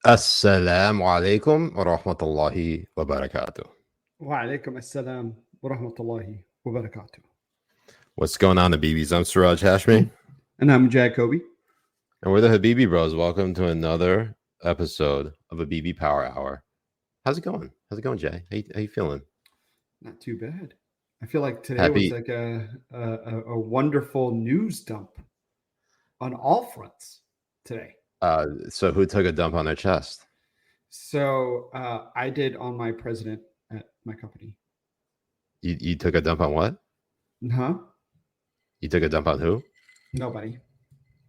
Assalamu alaikum wa rahmatullahi wa barakatuh. Wa alaikum assalam wa rahmatullahi wa barakatuh. What's going on, Habibis? I'm Siraj Hashmi. And I'm Jay Kobbe. And we're the Habibi Bros. Welcome to another episode of Habibi Power Hour. How's it going? How's it going, Jay? How you feeling? Not too bad. I feel like today was like a wonderful news dump on all fronts today. So who took a dump on their chest? So I did on my president at my company. You took a dump on what? Huh? You took a dump on who? Nobody.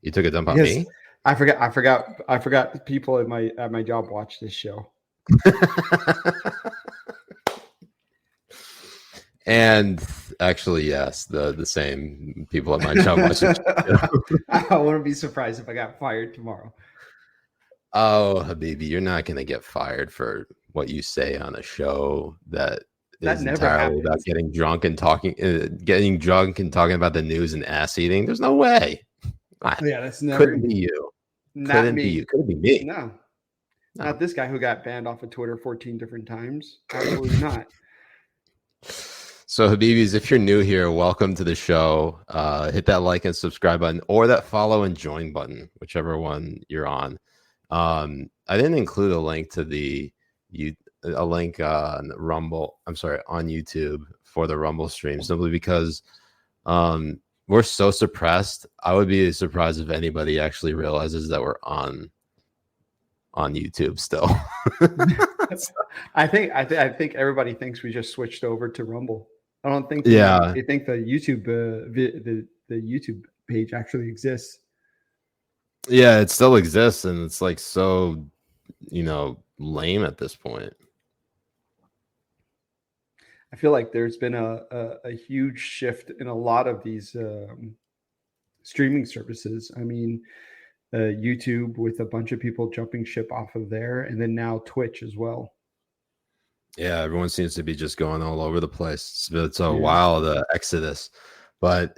You took a dump on me? I forgot the people at my job watch this show. And actually, yes, the same people at my job watch this show. I wouldn't be surprised if I got fired tomorrow. Oh, Habibi, you're not going to get fired for what you say on a show that is entirely about getting drunk and talking about the news and ass eating. There's no way. Yeah, that's never. Couldn't be you. Couldn't be you. Couldn't be me. No, not this guy who got banned off of Twitter 14 different times. Absolutely not. So, Habibis, if you're new here, welcome to the show. Hit that like and subscribe button or that follow and join button, whichever one you're on. I didn't include a link to a link on Rumble. I'm sorry, on YouTube for the Rumble stream, simply because we're so suppressed. I would be surprised if anybody actually realizes that we're on YouTube still. I think everybody thinks we just switched over to Rumble. I don't think they think the YouTube the YouTube page actually exists. Yeah, it still exists, and it's like so, lame at this point. I feel like there's been a huge shift in a lot of these streaming services. I mean, YouTube with a bunch of people jumping ship off of there, and then now Twitch as well. Yeah, everyone seems to be just going all over the place. It's a wild exodus. But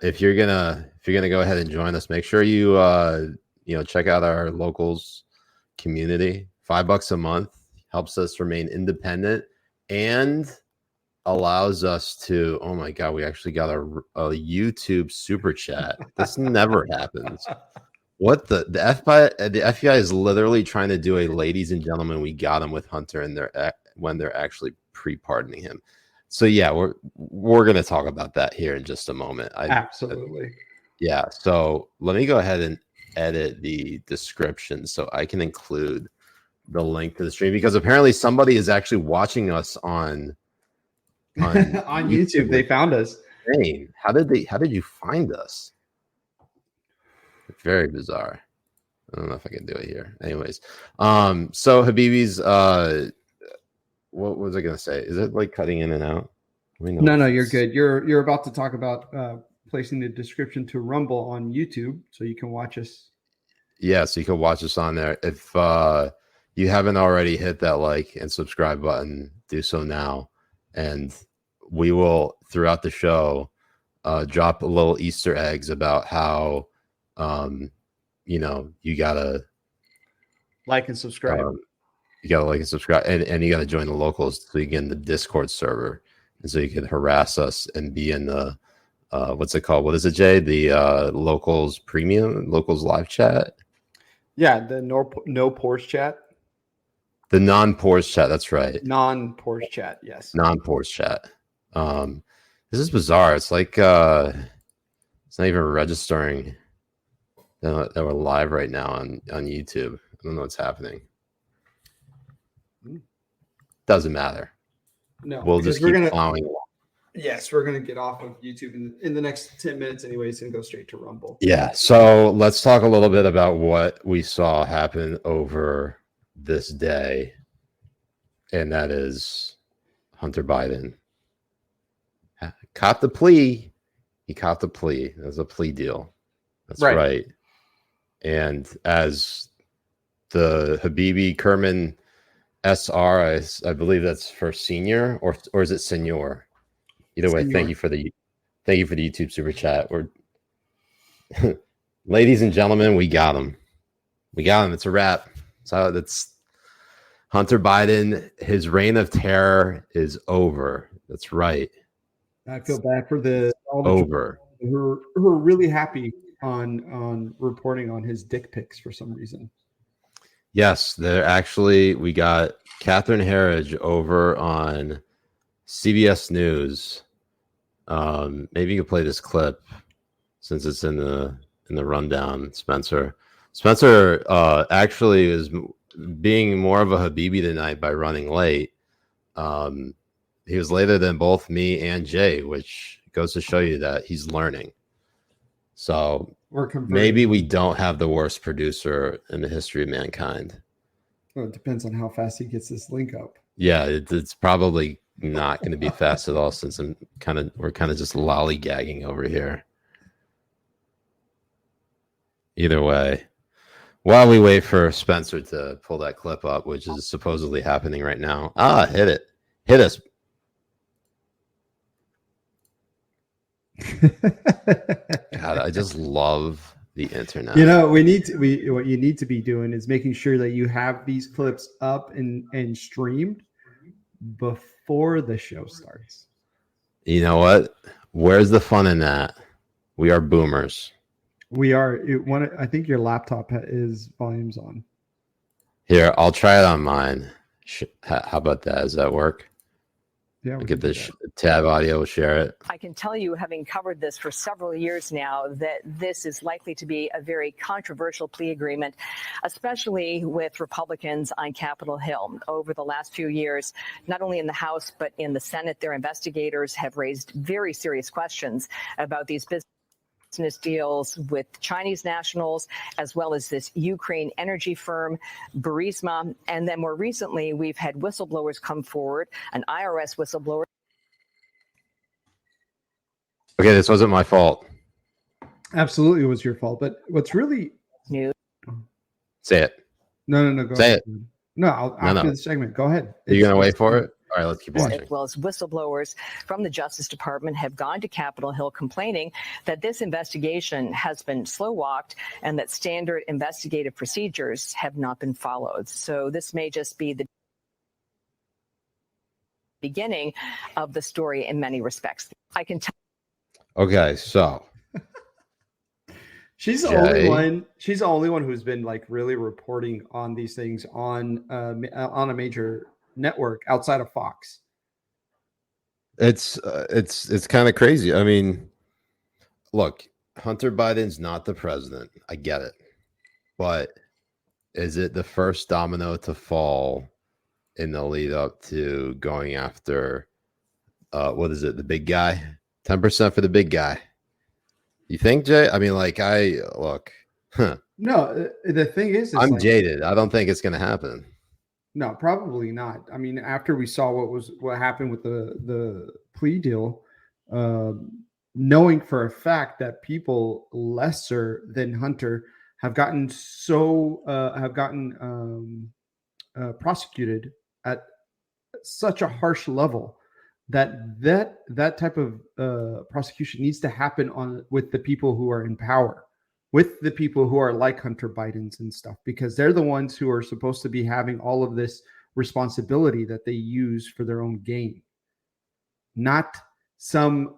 if you're gonna go ahead and join us, make sure you check out our locals community. $5 a month helps us remain independent and allows us to. Oh my God, we actually got a YouTube super chat. This never happens. What the FBI? The FBI is literally trying to do a ladies and gentlemen, we got him with Hunter in when they're actually pre-pardoning him. So yeah, we're going to talk about that here in just a moment. Absolutely. Yeah. So let me go ahead and edit the description so I can include the link to the stream, because apparently somebody is actually watching us on on YouTube. They found us. Dang. How did you find us? Very bizarre. I don't know if I can do it here. Anyways, so Habibis, what was I gonna say? Is it like cutting in and out? No, you're good. You're about to talk about placing the description to Rumble on YouTube, so you can watch us. Yeah, so you can watch us on there. If you haven't already hit that like and subscribe button, do so now, and we will throughout the show drop little Easter eggs about how you gotta like and subscribe. You gotta like and subscribe, and you gotta join the locals so you get in the Discord server, and so you can harass us and be in the what's it called? What is it, Jay? The locals premium, locals live chat. Yeah, the no pores chat. The non-pores chat. That's right. Non-pores chat. Yes. Non-pores chat. This is bizarre. It's like it's not even registering that we're live right now on YouTube. I don't know what's happening. Doesn't matter. No, we'll just keep plowing along. Yes, we're going to get off of YouTube in the next 10 minutes anyways and go straight to Rumble. Yeah, so let's talk a little bit about what we saw happen over this day, and that is Hunter Biden Caught the plea. He caught the plea. It was a plea deal. That's right. And as the Habibi Kerman SR, I believe that's for senior, or is it senior? Either way, thank you for the YouTube super chat. Ladies and gentlemen, we got him. It's a wrap. So that's Hunter Biden. His reign of terror is over. That's right. I feel bad for all the over who are really happy on reporting on his dick pics for some reason. Yes, we got Catherine Herridge over on CBS News. Maybe you can play this clip since it's in the rundown, Spencer. Spencer actually is being more of a Habibi tonight by running late. He was later than both me and Jay, which goes to show you that he's learning. So maybe we don't have the worst producer in the history of mankind. Well, it depends on how fast he gets this link up. Yeah, it's probably not going to be fast at all, since we're kind of just lollygagging over here. Either way, while we wait for Spencer to pull that clip up, which is supposedly happening right now. Hit us. God, I just love the internet. What you need to be doing is making sure that you have these clips up and streamed before the show starts. You know what? Where's the fun in that? We are boomers. We are. I think your laptop is volumes on. Here, I'll try it on mine. How about that? Does that work? Yeah, get the tab audio, share it. I can tell you, having covered this for several years now, that this is likely to be a very controversial plea agreement, especially with Republicans on Capitol Hill. Over the last few years, not only in the House, but in the Senate, their investigators have raised very serious questions about these business deals with Chinese nationals, as well as this Ukraine energy firm, Burisma. And then more recently, we've had whistleblowers come forward, an IRS whistleblower. Okay, this wasn't my fault. Absolutely, it was your fault. But what's really new? Say it. No. Go Say ahead. it. No, after the segment. Go ahead. Are you going to wait for it? All right, let's keep watching. As well as whistleblowers from the Justice Department have gone to Capitol Hill complaining that this investigation has been slow-walked and that standard investigative procedures have not been followed. So this may just be the beginning of the story in many respects. I can tell. Okay, so she's the only one. She's the only one who's been like really reporting on these things on a major network outside of Fox. It's kind of crazy. I mean, look, Hunter Biden's not the president. I get it. But is it the first domino to fall in the lead up to going after what is it, the big guy? 10% for the big guy. You think, Jay? I mean, like, No, the thing is I'm jaded. I don't think it's gonna happen. No, probably not. I mean, after we saw what happened with the plea deal, knowing for a fact that people lesser than Hunter have gotten prosecuted at such a harsh level that type of prosecution needs to happen with the people who are in power, with the people who are like Hunter Biden's and stuff, because they're the ones who are supposed to be having all of this responsibility that they use for their own gain. Not some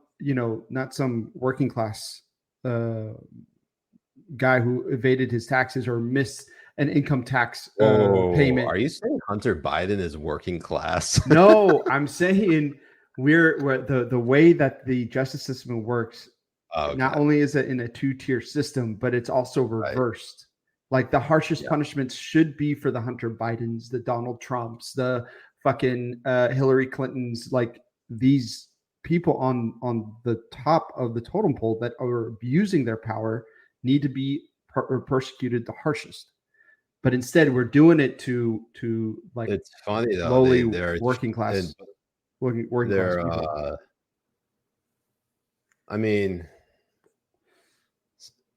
working class guy who evaded his taxes or missed an income tax payment. Are you saying Hunter Biden is working class? No, I'm saying we're the way that the justice system works. Okay. Not only is it in a two-tier system, but it's also reversed. Right. Like the harshest punishments should be for the Hunter Bidens, the Donald Trumps, the fucking Hillary Clintons, like these people on the top of the totem pole that are abusing their power need to be persecuted the harshest. But instead, we're doing it to like, it's funny though, lowly working class. Working class people. I mean,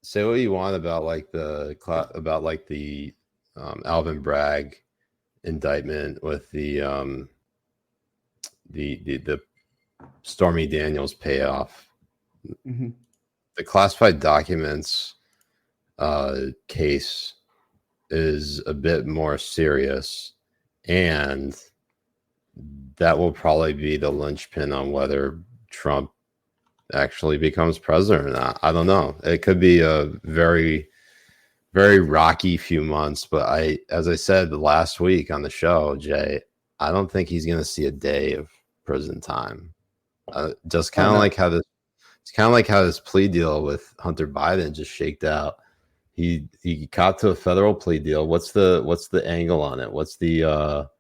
say what you want about like the Alvin Bragg indictment with the Stormy Daniels payoff. Mm-hmm. The classified documents case is a bit more serious, and that will probably be the linchpin on whether Trump actually becomes president or not. I don't know. It could be a very, very rocky few months, but as I said last week on the show, Jay, I don't think he's going to see a day of prison time. Just kind of like how this plea deal with Hunter Biden just shaked out. He got to a federal plea deal. What's the angle on it? What's the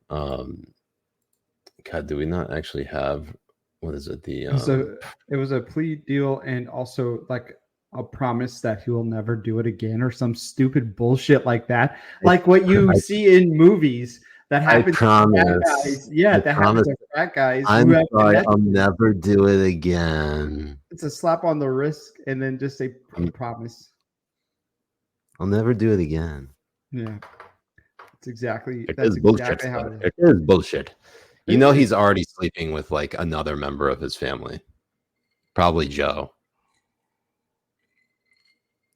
God, do we not actually have, what is it? It was a plea deal and also like a promise that he will never do it again or some stupid bullshit like that. Like what you see in movies that happens to fat guys. Yeah, that happens to fat guys. I'm sorry, I'll never do it again. It's a slap on the wrist and then just a promise. I'll never do it again. Yeah. That's exactly bullshit. How it is. It is bullshit. You know he's already sleeping with like another member of his family. Probably Joe.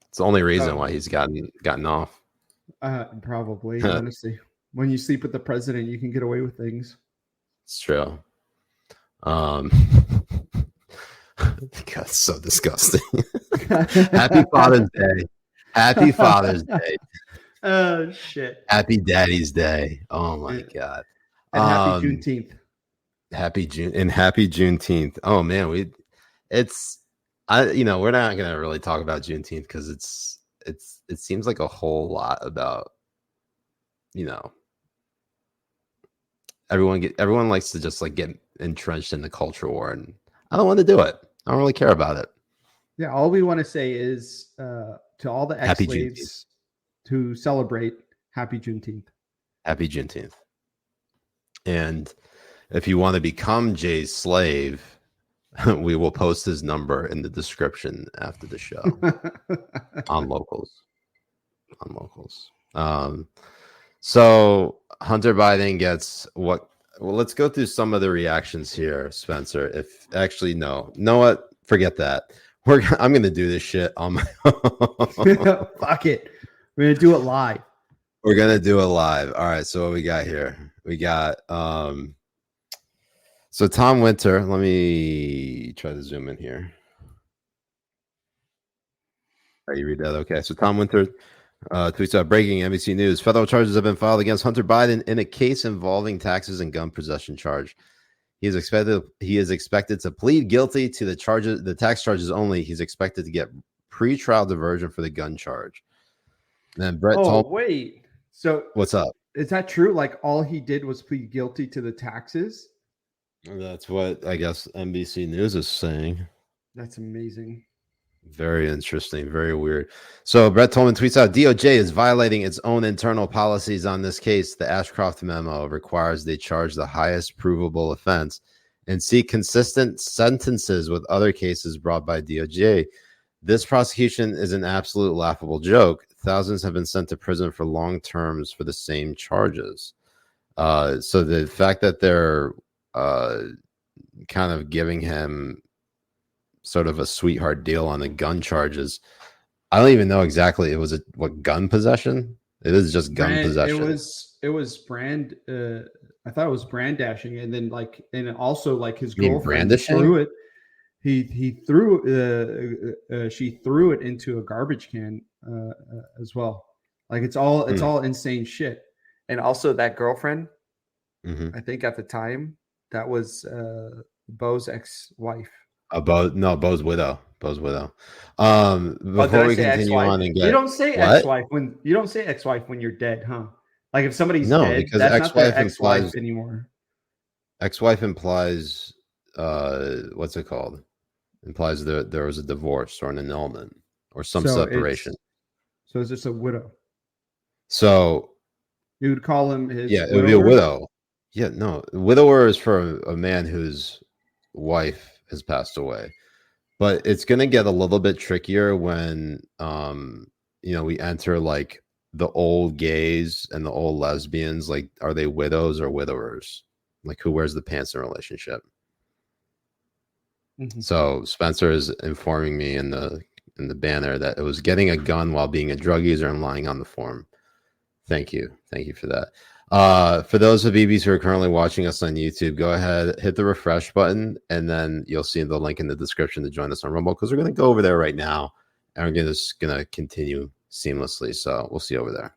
It's the only reason why he's gotten off. Probably, honestly. When you sleep with the president, you can get away with things. It's true. God, it's so disgusting. Happy Father's Day. Happy Father's Day. Oh shit. Happy Daddy's Day. Oh my God. And happy Juneteenth. Happy Juneteenth. Oh man, we're not gonna really talk about Juneteenth because it seems like a whole lot about, everyone likes to just like get entrenched in the culture war, and I don't want to do it. I don't really care about it. Yeah, all we want to say is to all the ex-slaves to celebrate Happy Juneteenth. Happy Juneteenth. And if you want to become Jay's slave, we will post his number in the description after the show on Locals. So Hunter Biden gets what? Well, let's go through some of the reactions here, Spencer. If actually, no, know what? Forget that. I'm going to do this shit on my own. Fuck it. We're going to do it live. We're going to do it live. All right. So what we got here? We got, so Tom Winter, let me try to zoom in here. All right, you read that? Okay. So Tom Winter tweets out, breaking NBC News. Federal charges have been filed against Hunter Biden in a case involving taxes and gun possession charge. He is expected to plead guilty to the tax charges only. He's expected to get pretrial diversion for the gun charge. And then Brett told, wait. So what's up? Is that true? Like all he did was plead guilty to the taxes? That's what I guess NBC News is saying. That's amazing. Very interesting. Very weird. So Brett Tolman tweets out, DOJ is violating its own internal policies on this case. The Ashcroft memo requires they charge the highest provable offense and seek consistent sentences with other cases brought by DOJ. This prosecution is an absolute laughable joke. Thousands have been sent to prison for long terms for the same charges. So the fact that they're kind of giving him sort of a sweetheart deal on the gun charges, I don't even know exactly. What gun possession? It is just gun possession. It was brand. I thought it was brandishing, and then and also his girlfriend threw it. She threw it into a garbage can as well. Like it's all insane shit. And also that girlfriend, I think at the time that was Bo's ex-wife. Bo's widow. Before we continue on and get, you don't say ex-wife when you're dead, huh? Like if somebody's dead, because that's not their ex-wife anymore. Ex-wife implies what's it called? Implies there was a divorce or an annulment or some separation. So it's just a widow. So you would call him his. Yeah, it would be a widow. Yeah, no, widower is for a man whose wife has passed away. but it's going to get a little bit trickier when we enter like the old gays and the old lesbians. Like, are they widows or widowers? Like, who wears the pants in a relationship? Mhm. So Spencer is informing me in the banner that it was getting a gun while being a drug user and lying on the form. Thank you for that. For those Habibis who are currently watching us on YouTube, go ahead, hit the refresh button, and then you'll see the link in the description to join us on Rumble, because we're going to go over there right now, and we're just going to continue seamlessly. So we'll see you over there.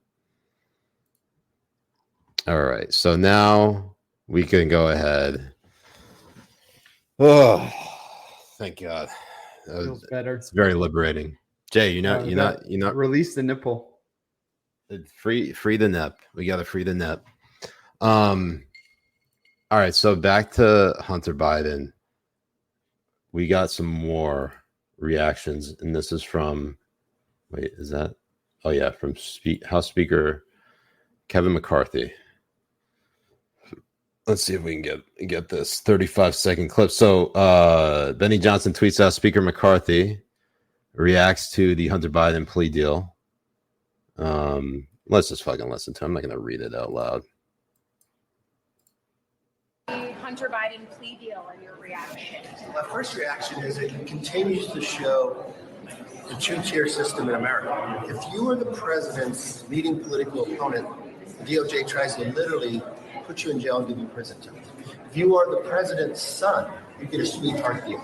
All right. So now we can go ahead. Oh, thank God. Feels better. It's very liberating. Jay, you're not release the nipple. Free the nip. We got to free the nip. All right, so back to Hunter Biden. We got some more reactions, and this is from from House Speaker Kevin McCarthy. Let's see if we can get this 35-second clip. So Benny Johnson tweets out Speaker McCarthy reacts to the Hunter Biden plea deal. Let's just fucking listen to it. I'm not gonna read it out loud. The Hunter Biden plea deal and your reaction. My first reaction is it continues to show the two-tier system in America. If you are the president's leading political opponent, the DOJ tries to literally put you in jail and give you prison time. If you are the president's son, you get a sweetheart deal.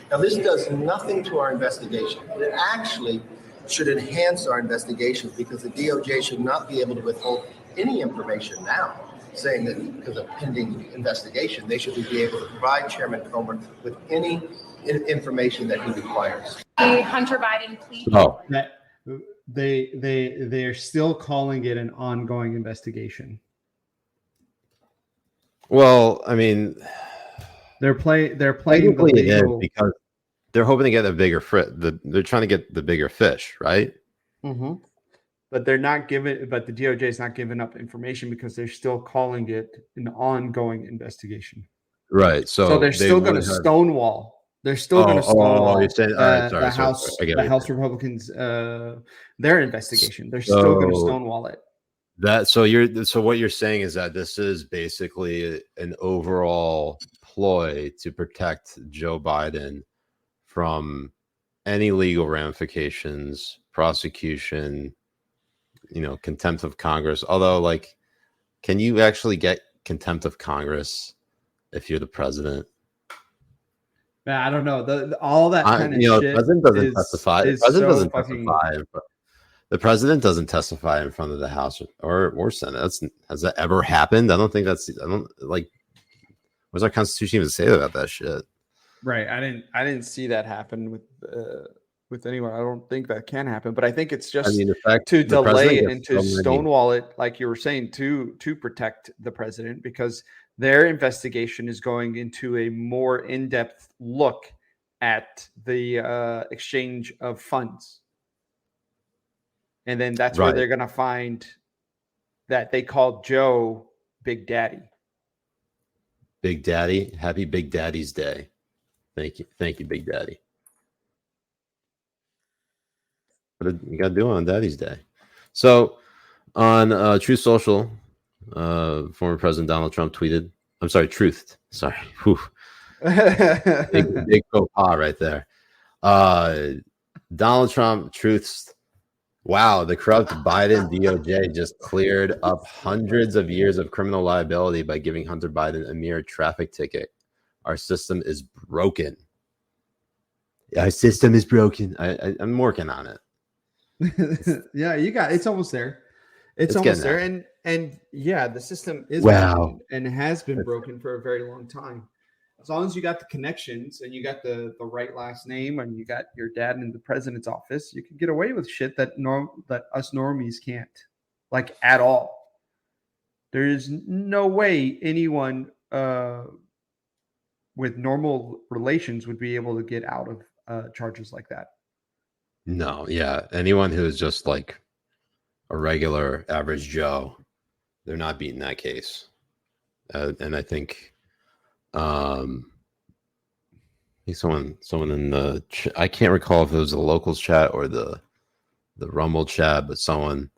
Now, this does nothing to our investigation. It actually should enhance our investigations, because the DOJ should not be able to withhold any information now, saying that because of pending investigation, they should be able to provide Chairman Comer with any information that he requires. The Hunter Biden plea. Oh, That they're still calling it an ongoing investigation. well, I mean, They're playing the technically it is, legal. because they're hoping to get a bigger they're trying to get the bigger fish, right? Mm-hmm. But they're not giving. But the DOJ is not giving up information because they're still calling it an ongoing investigation. Right. So they're still going to stonewall. They're still going to stonewall you're saying, all right, sorry, the House, I get the it. House Republicans, their investigation. They're still going to stonewall it. So what you're saying is that this is basically an overall ploy to protect Joe Biden from any legal ramifications, prosecution, contempt of Congress. Although, like, can you actually get contempt of Congress if you're the president? Man, I don't know. All that kind of shit. The president doesn't testify. The president doesn't testify. The president doesn't testify in front of the House or Senate. Has that ever happened? I don't think that's. I don't like. What's our Constitution even say about that shit? Right. I didn't see that happen with anyone. I don't think that can happen. But I think it's just to delay it and to stonewall it, like you were saying, to protect the president, because their investigation is going into a more in-depth look at the exchange of funds. And then that's where they're going to find that they called Joe Big Daddy. Big Daddy. Happy Big Daddy's Day. Thank you, Big Daddy. What you got to do on Daddy's Day? So on Truth Social, former President Donald Trump tweeted. I'm sorry, Truthed. Sorry. big faux pas right there. Donald Trump truths. Wow, the corrupt Biden DOJ just cleared up hundreds of years of criminal liability by giving Hunter Biden a mere traffic ticket. Our system is broken. Our system is broken. I'm working on it. Yeah, it's almost there. It's almost there. And yeah, the system is broken and has been broken for a very long time. As long as you got the connections and you got the right last name and you got your dad in the president's office, you can get away with shit that us normies can't, like, at all. There is no way anyone with normal relations would be able to get out of charges like that. No, yeah. Anyone who is just like a regular average Joe, they're not beating that case. And I think think someone in the I can't recall if it was the locals chat or the Rumble chat, but someone.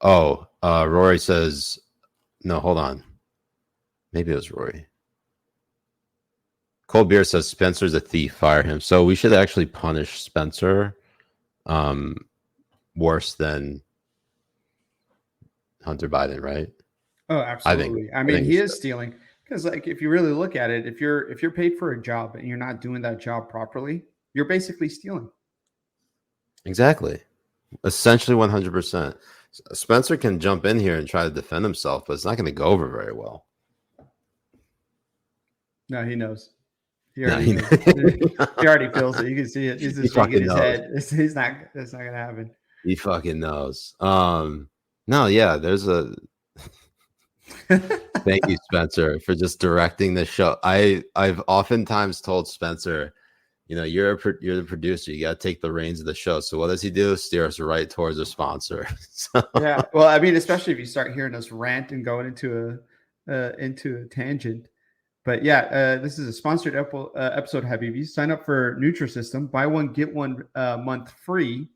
Oh, Rory says no. Hold on, maybe it was Rory. Cold Beer says Spencer's a thief. Fire him. So we should actually punish Spencer, worse than Hunter Biden, right? Oh, absolutely. I mean, he is stealing because, like, if you really look at it, if you're paid for a job and you're not doing that job properly, you're basically stealing. Exactly. Essentially 100%. Spencer can jump in here and try to defend himself, but it's not going to go over very well. No, he knows. He already, he already feels it. You can see it. He's just shaking his head. It's not going to happen. He fucking knows. No, yeah, there's a thank you, Spencer, for just directing the show. I've oftentimes told Spencer, you're the producer. You got to take the reins of the show. So what does he do? Steer us right towards a sponsor. So. Yeah. Well, I mean, especially if you start hearing us rant and going into a tangent. But yeah, this is a sponsored episode, Habibi. Sign up for Nutrisystem. Buy one, get one month free.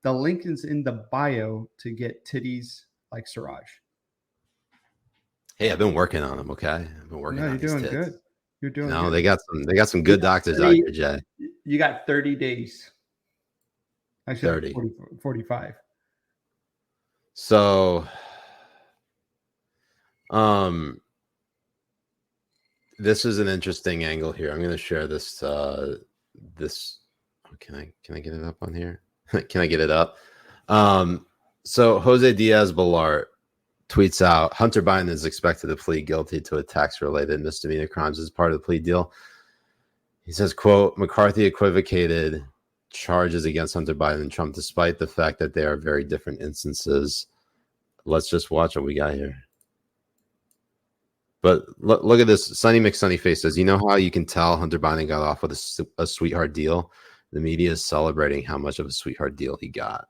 The link is in the bio to get titties like Siraj. Hey, I've been working on them. Okay, I've been working on these tits. Good. You're doing no, good. They got some good doctors out here, Jay. You got 30 days. Actually, 30. 45. So, this is an interesting angle here. I'm going to share this. Can I get it up on here? Can I get it up? So Jose Diaz-Balart tweets out, Hunter Biden is expected to plead guilty to a tax-related misdemeanor crimes as part of the plea deal. He says, quote, McCarthy equivocated charges against Hunter Biden and Trump, despite the fact that they are very different instances. Let's just watch what we got here. But look at this. Sunny McSunnyface says, you know how you can tell Hunter Biden got off with a sweetheart deal? The media is celebrating how much of a sweetheart deal he got.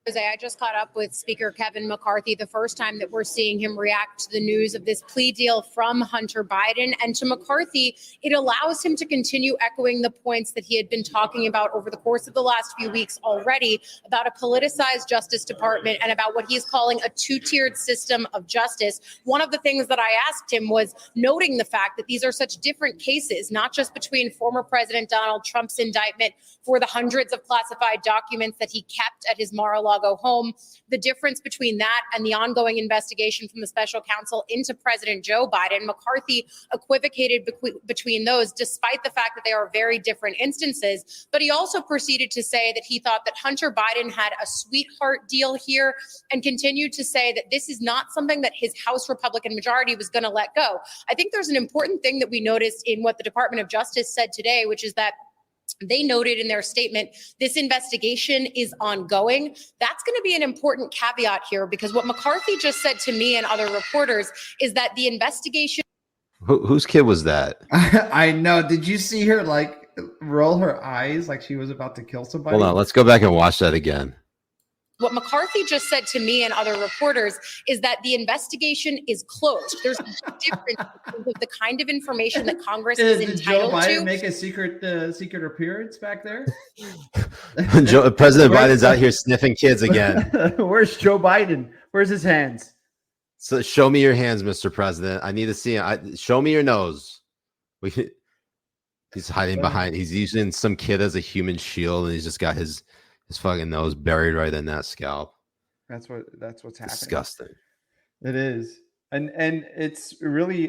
I just caught up with Speaker Kevin McCarthy, the first time that we're seeing him react to the news of this plea deal from Hunter Biden. And to McCarthy, it allows him to continue echoing the points that he had been talking about over the course of the last few weeks already about a politicized Justice Department and about what he's calling a two-tiered system of justice. One of the things that I asked him was noting the fact that these are such different cases, not just between former President Donald Trump's indictment for the hundreds of classified documents that he kept at his Mar-a-Lago home, the difference between that and the ongoing investigation from the special counsel into President Joe Biden. McCarthy equivocated between those, despite the fact that they are very different instances. But he also proceeded to say that he thought that Hunter Biden had a sweetheart deal here and continued to say that this is not something that his House Republican majority was going to let go. I think there's an important thing that we noticed in what the Department of Justice said today, which is that they noted in their statement, this investigation is ongoing. That's going to be an important caveat here, because what McCarthy just said to me and other reporters is that the investigation. Whose kid was that? I know. Did you see her roll her eyes like she was about to kill somebody? Hold on. Let's go back and watch that again. What McCarthy just said to me and other reporters is that the investigation is closed. There's a difference between the kind of information that Congress is entitled Joe Biden to. Make a secret appearance back there? President Biden's out here sniffing kids again. Where's Joe Biden? Where's his hands? So show me your hands, Mr. President. I need to see him. Show me your nose. He's hiding behind. He's using some kid as a human shield, and he's just got his fucking nose buried right in that scalp. That's what's happening. Disgusting. It is. And it's really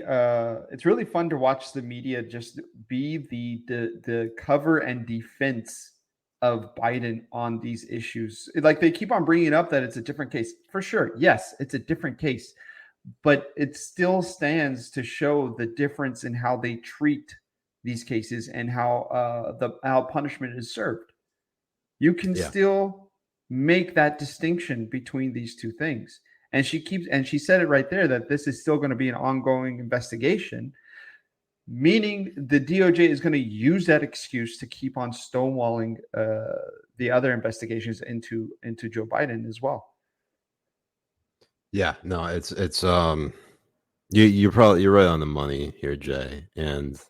fun to watch the media just be the cover and defense of Biden on these issues. Like, they keep on bringing up that it's a different case. For sure. Yes, it's a different case, but it still stands to show the difference in how they treat these cases and how punishment is served. You can still make that distinction between these two things. And she said it right there, that this is still going to be an ongoing investigation, meaning the DOJ is going to use that excuse to keep on stonewalling the other investigations into Joe Biden as well. Yeah, no, it's you're right on the money here, Jay. And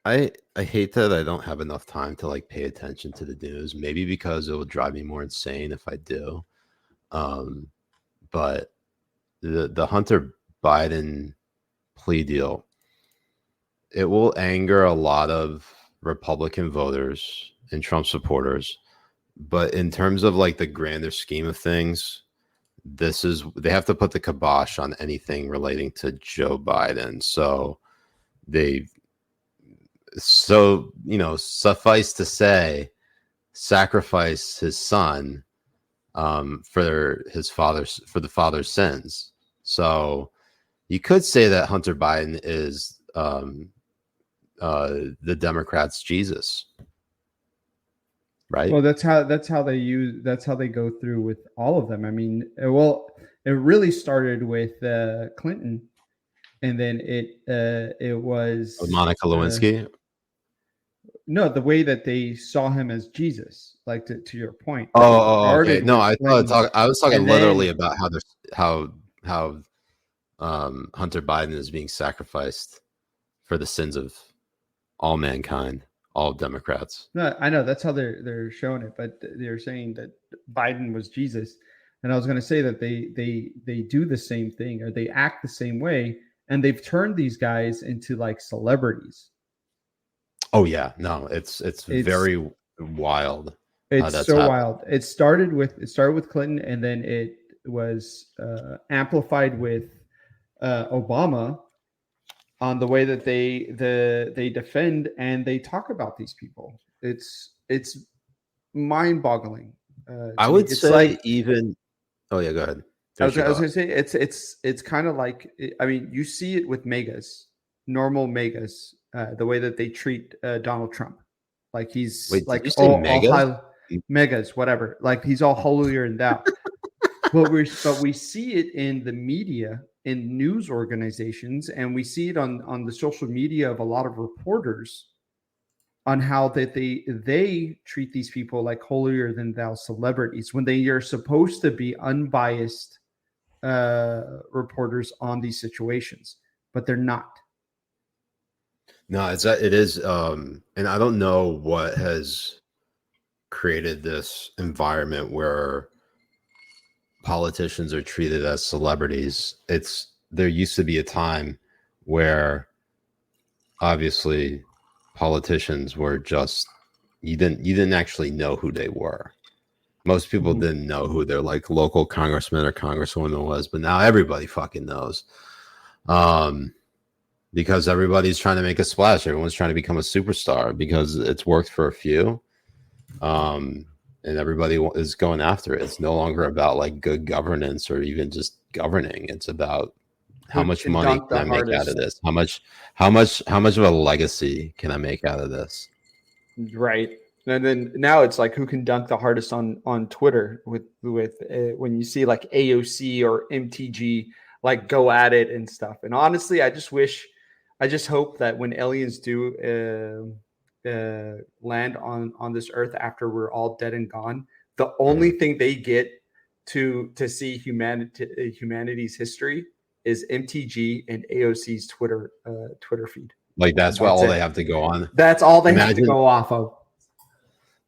I hate that I don't have enough time to like pay attention to the news. Maybe because it will drive me more insane if I do. But the Hunter Biden plea deal, it will anger a lot of Republican voters and Trump supporters. But in terms of like the grander scheme of things, they have to put the kibosh on anything relating to Joe Biden. So suffice to say, sacrifice his son for the father's sins. So you could say that Hunter Biden is the Democrats' Jesus, right? Well, that's how they go through with all of them. I mean, well, it really started with Clinton, and then it was Monica Lewinsky. No, the way that they saw him as Jesus, like to your point. Oh, okay. No, I was talking literally about how Hunter Biden is being sacrificed for the sins of all mankind, all Democrats. No, I know that's how they're showing it, but they're saying that Biden was Jesus, and I was going to say that they do the same thing, or they act the same way, and they've turned these guys into like celebrities. Oh yeah, no, it's very wild. It's so wild. It started with Clinton, and then it was amplified with Obama on the way that they defend and they talk about these people. It's mind-boggling. I would say like, even. Oh yeah, go ahead. I was going to say it's kind of like, I mean, you see it with megas, normal megas. The way that they treat Donald Trump, like he's like all high, megas, whatever. Like he's all holier than thou. but we see it in the media, in news organizations, and we see it on the social media of a lot of reporters on how that they treat these people like holier than thou celebrities when they are supposed to be unbiased reporters on these situations, but they're not. No, it is, and I don't know what has created this environment where politicians are treated as celebrities. There used to be a time where obviously politicians were just you didn't actually know who they were. Most people didn't know who their like local congressman or congresswoman was, but now everybody fucking knows. Because everybody's trying to make a splash. Everyone's trying to become a superstar because it's worked for a few. And everybody is going after it. It's no longer about like good governance or even just governing. It's about how much money can I make out of this? How much of a legacy can I make out of this? Right. And then now it's like who can dunk the hardest on Twitter with when you see like AOC or MTG like go at it and stuff. And honestly, I just hope that when aliens do land on this earth after we're all dead and gone, the only thing they get to see humanity's history is MTG and AOC's Twitter feed. Like that's all they have to go on. That's all they have to go off of.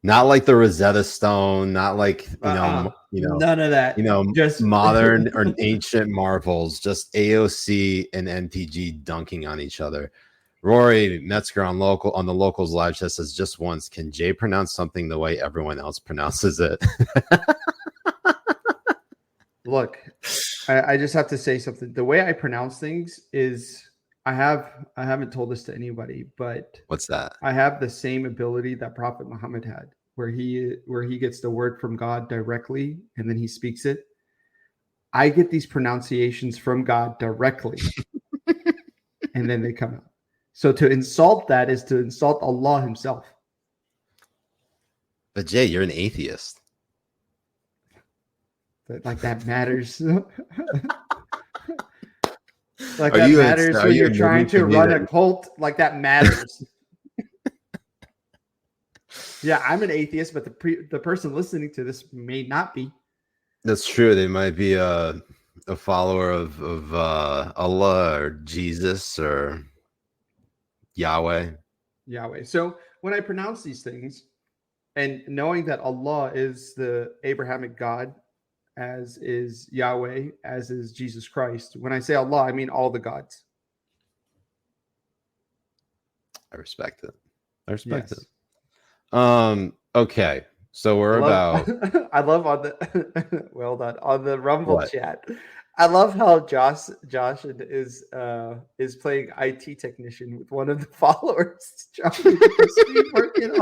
Not like the Rosetta Stone, not like none of that. Just modern or ancient marvels. Just AOC and MTG dunking on each other. Rory Metzger on the Locals live chat says, just once, can Jay pronounce something the way everyone else pronounces it? Look, I just have to say something. The way I pronounce things is I haven't told this to anybody, but what's that? I have the same ability that Prophet Muhammad had, where he gets the word from God directly and then he speaks it. I get these pronunciations from God directly, and then they come out. So to insult that is to insult Allah himself. But Jay, you're an atheist. Like that matters. Like that matters when you're trying to run a cult. Like that matters. Yeah, I'm an atheist, but the person listening to this may not be. That's true. They might be a follower of Allah or Jesus or Yahweh. Yahweh. So when I pronounce these things, and knowing that Allah is the Abrahamic God, as is Yahweh, as is Jesus Christ. When I say Allah, I mean all the gods. I respect it. I respect Yes. it. Okay. So we're about I love on the well done on the Rumble what? chat. I love how Josh is playing IT technician with one of the followers. Josh is working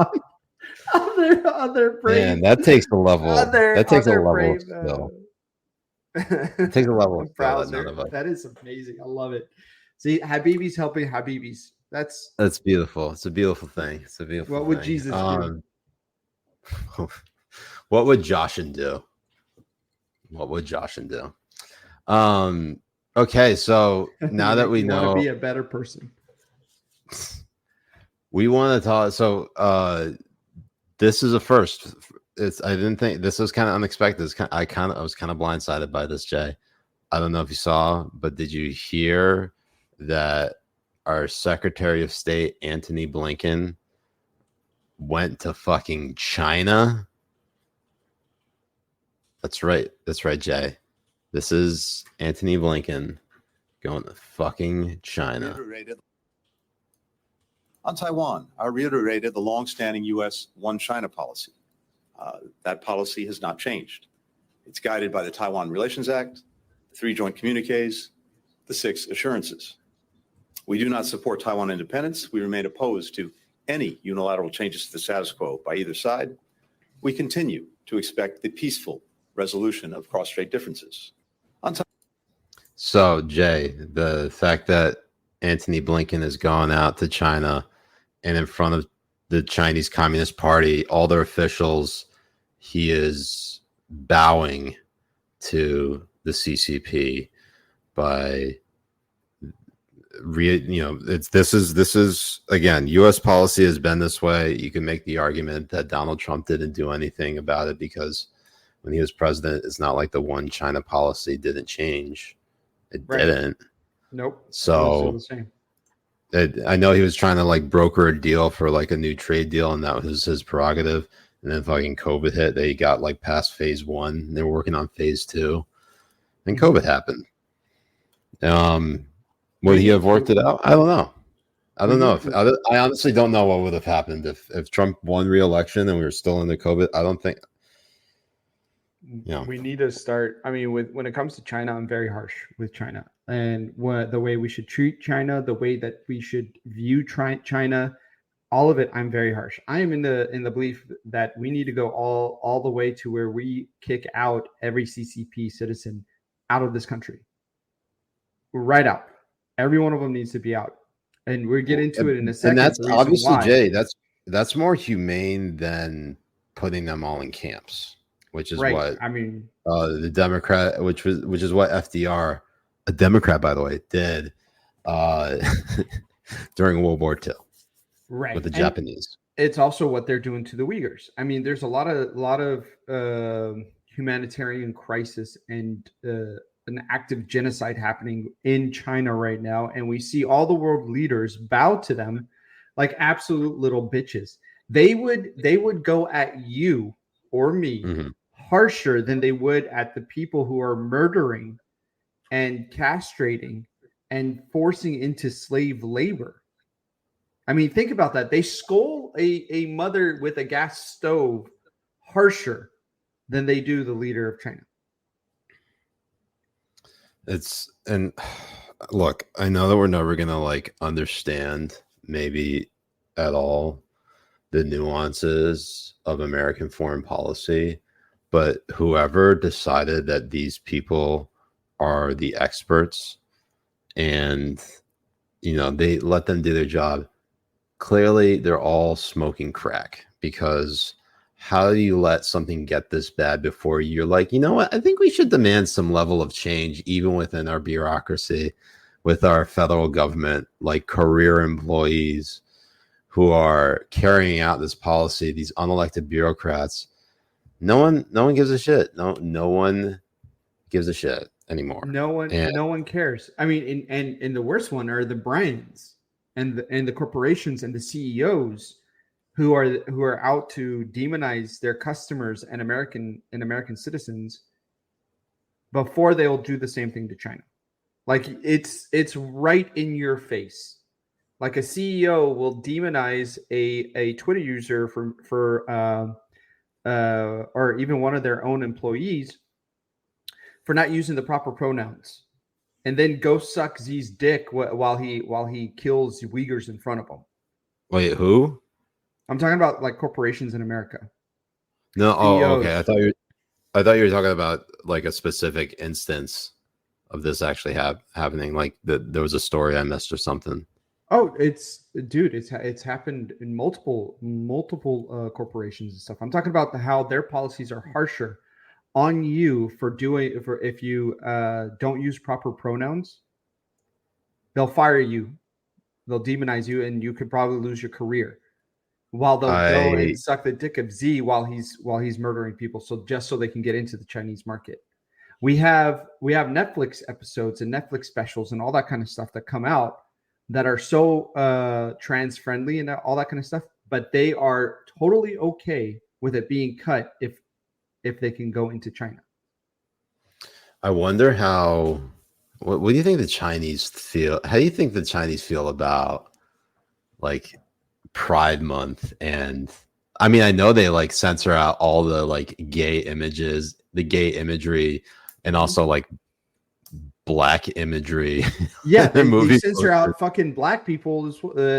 on their brain. Man, that takes a level. That takes a level brain, of skill. It takes a level of skill that none of us. That is amazing. I love it. See, Habibi's helping Habibis. That's beautiful. It's a beautiful thing. It's a beautiful. What would thing. Jesus do? What would Joshin do? What would Joshin do? Okay, so now that we know, want to be a better person, we want to talk. So, this is a first. I didn't think this was kind of unexpected. I was kind of blindsided by this, Jay. I don't know if you saw, but did you hear that our Secretary of State, Antony Blinken, went to fucking China? That's right. That's right, Jay. This is Antony Blinken going to fucking China. On Taiwan, I reiterated the long-standing U.S. One China policy. That policy has not changed. It's guided by the Taiwan Relations Act, the 3 joint communiques, the 6 assurances. We do not support Taiwan independence. We remain opposed to any unilateral changes to the status quo by either side. We continue to expect the peaceful resolution of cross-strait differences. So, Jay, the fact that Antony Blinken has gone out to China and in front of the Chinese Communist Party, all their officials, he is bowing to the CCP by this is again, U.S. policy has been this way. You can make the argument that Donald Trump didn't do anything about it because when he was president, it's not like the one China policy didn't change. It didn't. Nope. So it was the same. I know he was trying to like broker a deal for like a new trade deal, and that was his prerogative. And then fucking COVID hit. They got like past phase 1. They were working on phase 2, and COVID happened. Would he have worked it out? I don't know. I don't know. I honestly don't know what would have happened if Trump won re-election and we were still in the COVID. I don't think. We need to start. I mean, when it comes to China, I'm very harsh with China, and the way we should treat China, the way that we should view China, all of it. I'm very harsh. I am in the belief that we need to go all the way to where we kick out every CCP citizen out of this country. Right out. Every one of them needs to be out, and we'll get into it in a second. And that's obviously, Jay. That's more humane than putting them all in camps. Which is right. What I mean, the Democrat, which is what FDR, a Democrat by the way, did during World War II, right? With the Japanese. It's also what they're doing to the Uyghurs. I mean, there's a lot of humanitarian crisis and an active genocide happening in China right now, and we see all the world leaders bow to them like absolute little bitches. They would go at you or me. Mm-hmm. Harsher than they would at the people who are murdering and castrating and forcing into slave labor. I mean, think about that. They scold a mother with a gas stove harsher than they do the leader of China. And look, I know that we're never going to like understand maybe at all the nuances of American foreign policy. But whoever decided that these people are the experts and, they let them do their job, clearly they're all smoking crack, because how do you let something get this bad before you're like, you know what, I think we should demand some level of change even within our bureaucracy, with our federal government, like career employees who are carrying out this policy, these unelected bureaucrats. No one gives a shit. No one gives a shit anymore. No one cares. I mean, and the worst one are the brands. and the corporations and the CEOs who are out to demonize their customers and American citizens before they'll do the same thing to China. Like it's right in your face. Like a CEO will demonize a Twitter user for or even one of their own employees for not using the proper pronouns, and then go suck X's dick while he kills Uyghurs in front of him. Wait, who? I'm talking about like corporations in America. No, CEOs. Okay. I thought you were talking about like a specific instance of this actually happening. Like there was a story I missed or something. Oh, it's happened in multiple corporations and stuff. I'm talking about how their policies are harsher on you for if you don't use proper pronouns. They'll fire you, they'll demonize you, and you could probably lose your career. While they'll go and suck the dick of Z while he's murdering people, so they can get into the Chinese market. We have Netflix episodes and Netflix specials and all that kind of stuff that come out that are so trans friendly and all that kind of stuff, but they are totally okay with it being cut if they can go into China. I wonder what do you think the Chinese feel? How do you think the Chinese feel about like Pride Month? And I mean, I know they like censor out all the like gay images, the gay imagery, and also like black imagery. Yeah, they censor out fucking black people,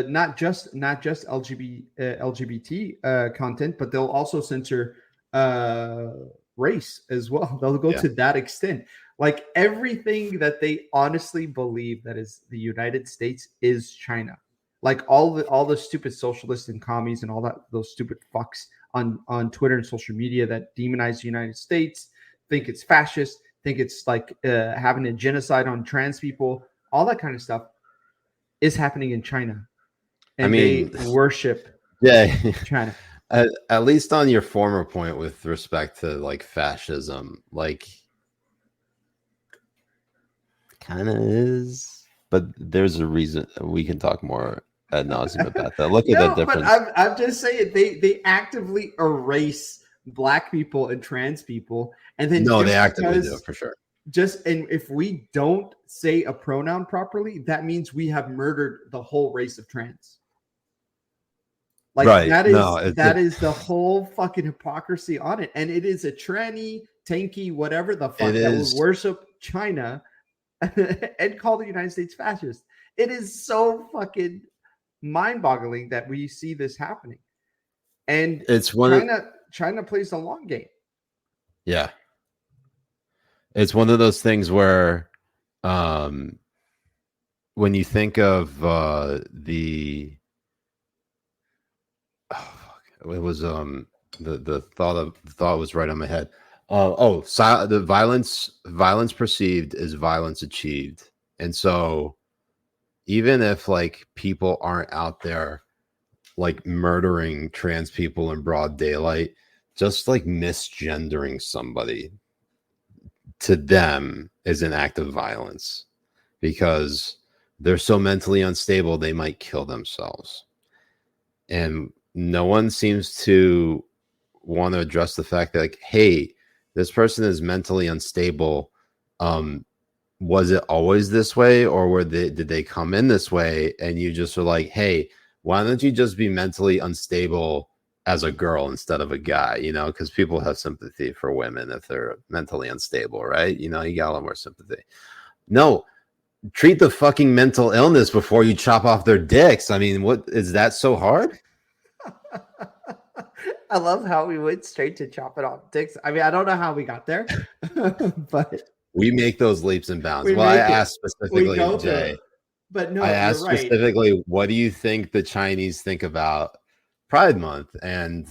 not just LGBT content, but they'll also censor race as well. They'll go to that extent. Like everything that they honestly believe that is the United States is China. Like all the stupid socialists and commies and all that, those stupid fucks on Twitter and social media that demonize the United States, think it's fascist, think it's like having a genocide on trans people, all that kind of stuff is happening in China. And they worship China. At least on your former point with respect to like fascism, like kind of is, but there's a reason we can talk more ad nauseum about that. Look at the difference. But I'm just saying they actively erase black people and trans people, and then they actively do for sure. And if we don't say a pronoun properly, that means we have murdered the whole race of trans. Like that is the whole fucking hypocrisy on it, and it is a tranny, tanky, whatever the fuck that will worship China and call the United States fascist. It is so fucking mind-boggling that we see this happening, and it's China plays the long game. Yeah, it's one of those things where, when you think of it was the thought was right on my head. The violence perceived is violence achieved, and so even if like people aren't out there like murdering trans people in broad daylight, just like misgendering somebody to them is an act of violence because they're so mentally unstable they might kill themselves. And no one seems to want to address the fact that, like, hey, this person is mentally unstable. Was it always this way, or did they come in this way? And you just were like, hey, why don't you just be mentally unstable as a girl instead of a guy? You know, because people have sympathy for women if they're mentally unstable, right? You know, you got a lot more sympathy. No, treat the fucking mental illness before you chop off their dicks. I mean, what is that so hard? I love how we went straight to chopping off dicks. I mean, I don't know how we got there, but we make those leaps and bounds. Well, I asked specifically Jay. But no, I asked specifically, what do you think the Chinese think about Pride Month? And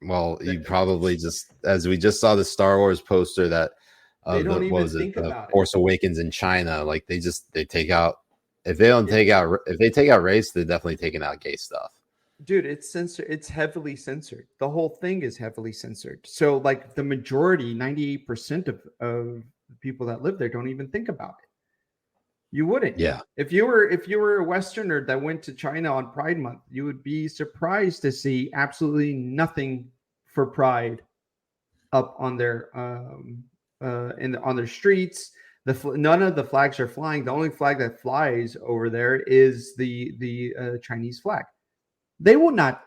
well, you probably just, as we just saw the Star Wars poster that they don't even think about it. Force Awakens in China, like they take out, if they take out race, they're definitely taking out gay stuff. Dude, it's censored. It's heavily censored. The whole thing is heavily censored. So like the majority, 98% of people that live there don't even think about it. You wouldn't. Yeah. If you were a Westerner that went to China on Pride Month, you would be surprised to see absolutely nothing for Pride up on their on their streets. None of the flags are flying. The only flag that flies over there is the Chinese flag. They will not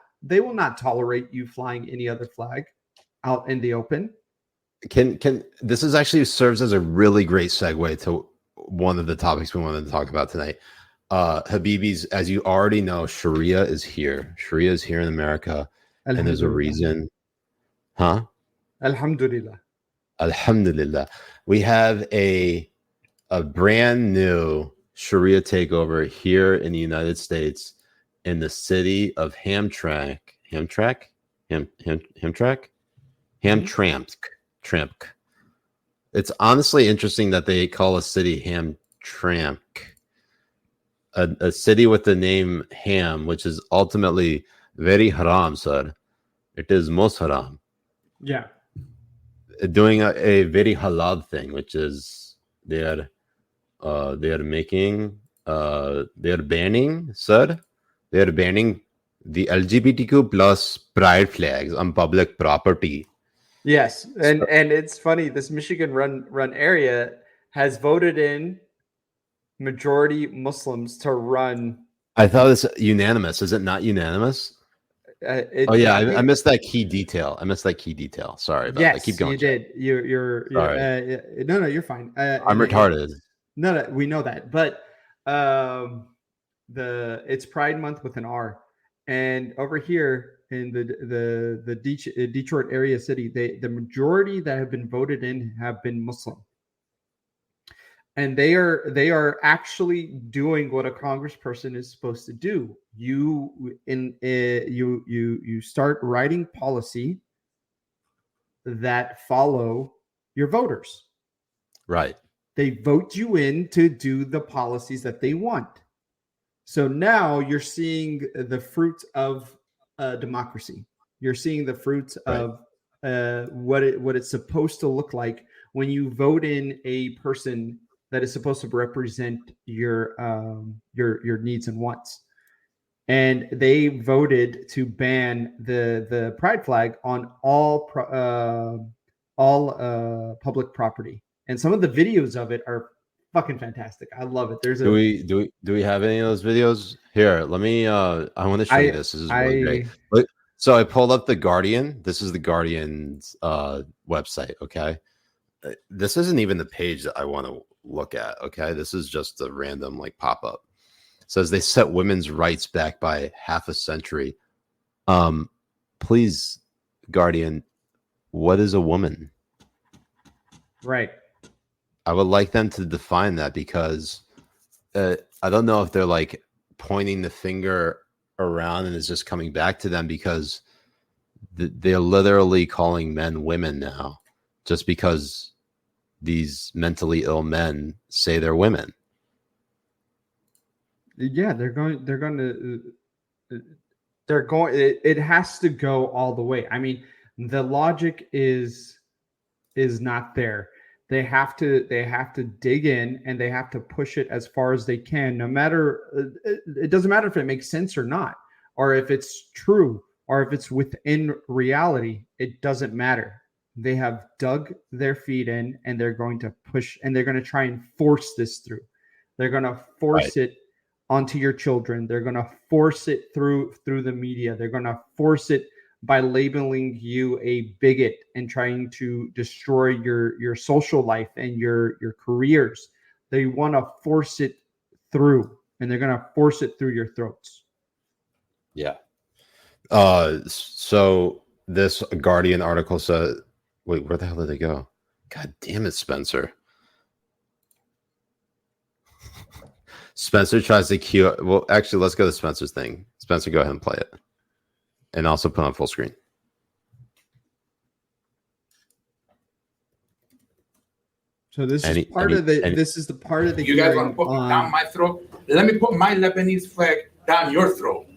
tolerate you flying any other flag out in the open. Can this is actually serves as a really great segue to one of the topics we wanted to talk about tonight. Habibi's, as you already know, Sharia is here. Sharia is here in America, and there's a reason. Huh? Alhamdulillah. Alhamdulillah. We have a brand new Sharia takeover here in the United States in the city of Hamtramck. It's honestly interesting that they call a city Hamtramck, a city with the name Ham, which is ultimately very haram, sir. It is most haram. Yeah. Doing a very halal thing, which is they are banning, sir. They are banning the LGBTQ plus pride flags on public property. Yes, and it's funny. This Michigan run area has voted in majority Muslims to run. I thought it's unanimous. Is it not unanimous? I missed that key detail. Sorry about that. Keep going. You did. You're no, you're fine. I'm retarded. No, we know that. But it's Pride Month with an R, and over here in the Detroit area city, the majority that have been voted in have been Muslim, and they are actually doing what a congressperson is supposed to do. You start writing policy that follow your voters. Right. They vote you in to do the policies that they want. So now you're seeing the fruits of democracy. You're seeing the fruits of what it's supposed to look like when you vote in a person that is supposed to represent your needs and wants. And they voted to ban the pride flag on all public property. And some of the videos of it are fucking fantastic. I love it. Do we have any of those videos? Here, let me I want to show you this. This is really great. Look, so I pulled up the Guardian. This is the Guardian's website, okay? This isn't even the page that I want to look at, okay? This is just a random like pop-up. It says they set women's rights back by half a century. Please, Guardian, what is a woman? Right. I would like them to define that, because I don't know if they're like pointing the finger around and it's just coming back to them, because they're literally calling men women now just because these mentally ill men say they're women. Yeah, it has to go all the way. I mean, the logic is not there. They have to dig in, and they have to push it as far as they can. No matter, it doesn't matter if it makes sense or not, or if it's true, or if it's within reality. It doesn't matter. They have dug their feet in, and they're going to push, and they're going to try and force this through. They're going to force it onto your children. They're going to force it through the media. They're going to force it by labeling you a bigot and trying to destroy your social life and your careers. They want to force it through, and they're going to force it through your throats. Yeah. So this Guardian article said, wait, where the hell did they go? God damn it, Spencer. Spencer tries to cue. Well, actually, let's go to Spencer's thing. Spencer, go ahead and play it. And also put on full screen. So this is part of the. This is the part of the. You guys want to put me down my throat? Let me put my Lebanese flag down your throat.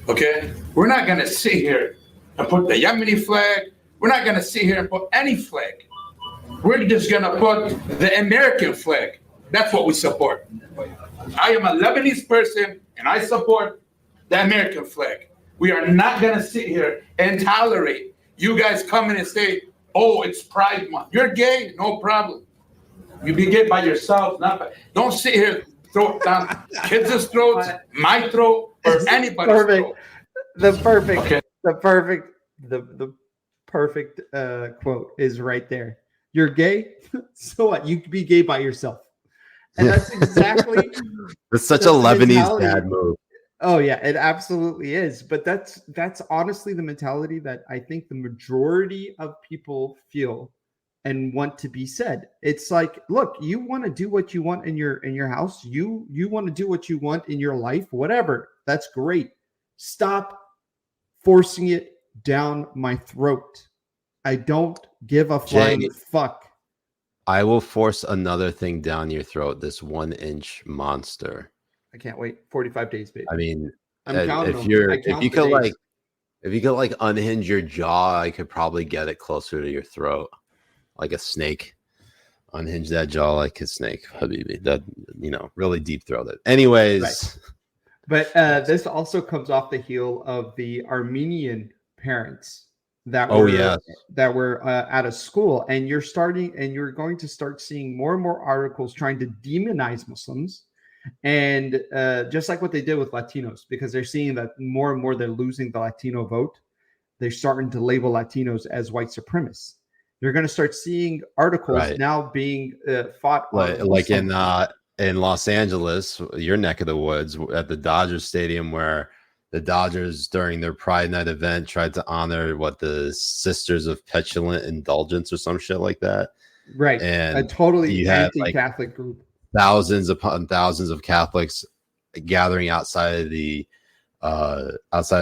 Okay, we're not gonna sit here and put the Yemeni flag. We're not gonna sit here and put any flag. We're just gonna put the American flag. That's what we support. I am a Lebanese person, and I support the American flag. We are not going to sit here and tolerate you guys coming and say, oh, it's Pride Month. You're gay, no problem. You be gay by yourself. Don't sit here, throw it down kids' throats, my throat, or anybody's throat. The perfect quote is right there. You're gay, so what? You can be gay by yourself, and that's exactly. It's such a Lebanese dad move. Oh yeah, it absolutely is. But that's honestly the mentality that I think the majority of people feel and want to be said. It's like, look, you want to do what you want in your house. You want to do what you want in your life, whatever. That's great. Stop forcing it down my throat. I don't give a flying fuck. I will force another thing down your throat. This 1-inch monster. I can't wait. 45 days, baby. I mean, I'm counting if you could unhinge your jaw, I could probably get it closer to your throat, like a snake. Unhinge that jaw like a snake, Habibi. That, really deep throated. Anyways. Right. But this also comes off the heel of the Armenian parents that were at a school, and you're going to start seeing more and more articles trying to demonize Muslims, and just like what they did with Latinos, because they're seeing that more and more they're losing the Latino vote. They're starting to label Latinos as white supremacists. You're going to start seeing articles now being fought like in Los Angeles, your neck of the woods, at the Dodgers Stadium, where the Dodgers during their Pride Night event tried to honor the Sisters of Petulant Indulgence or some shit like that. Right. And a totally anti-Catholic group. Thousands upon thousands of Catholics gathering outside of the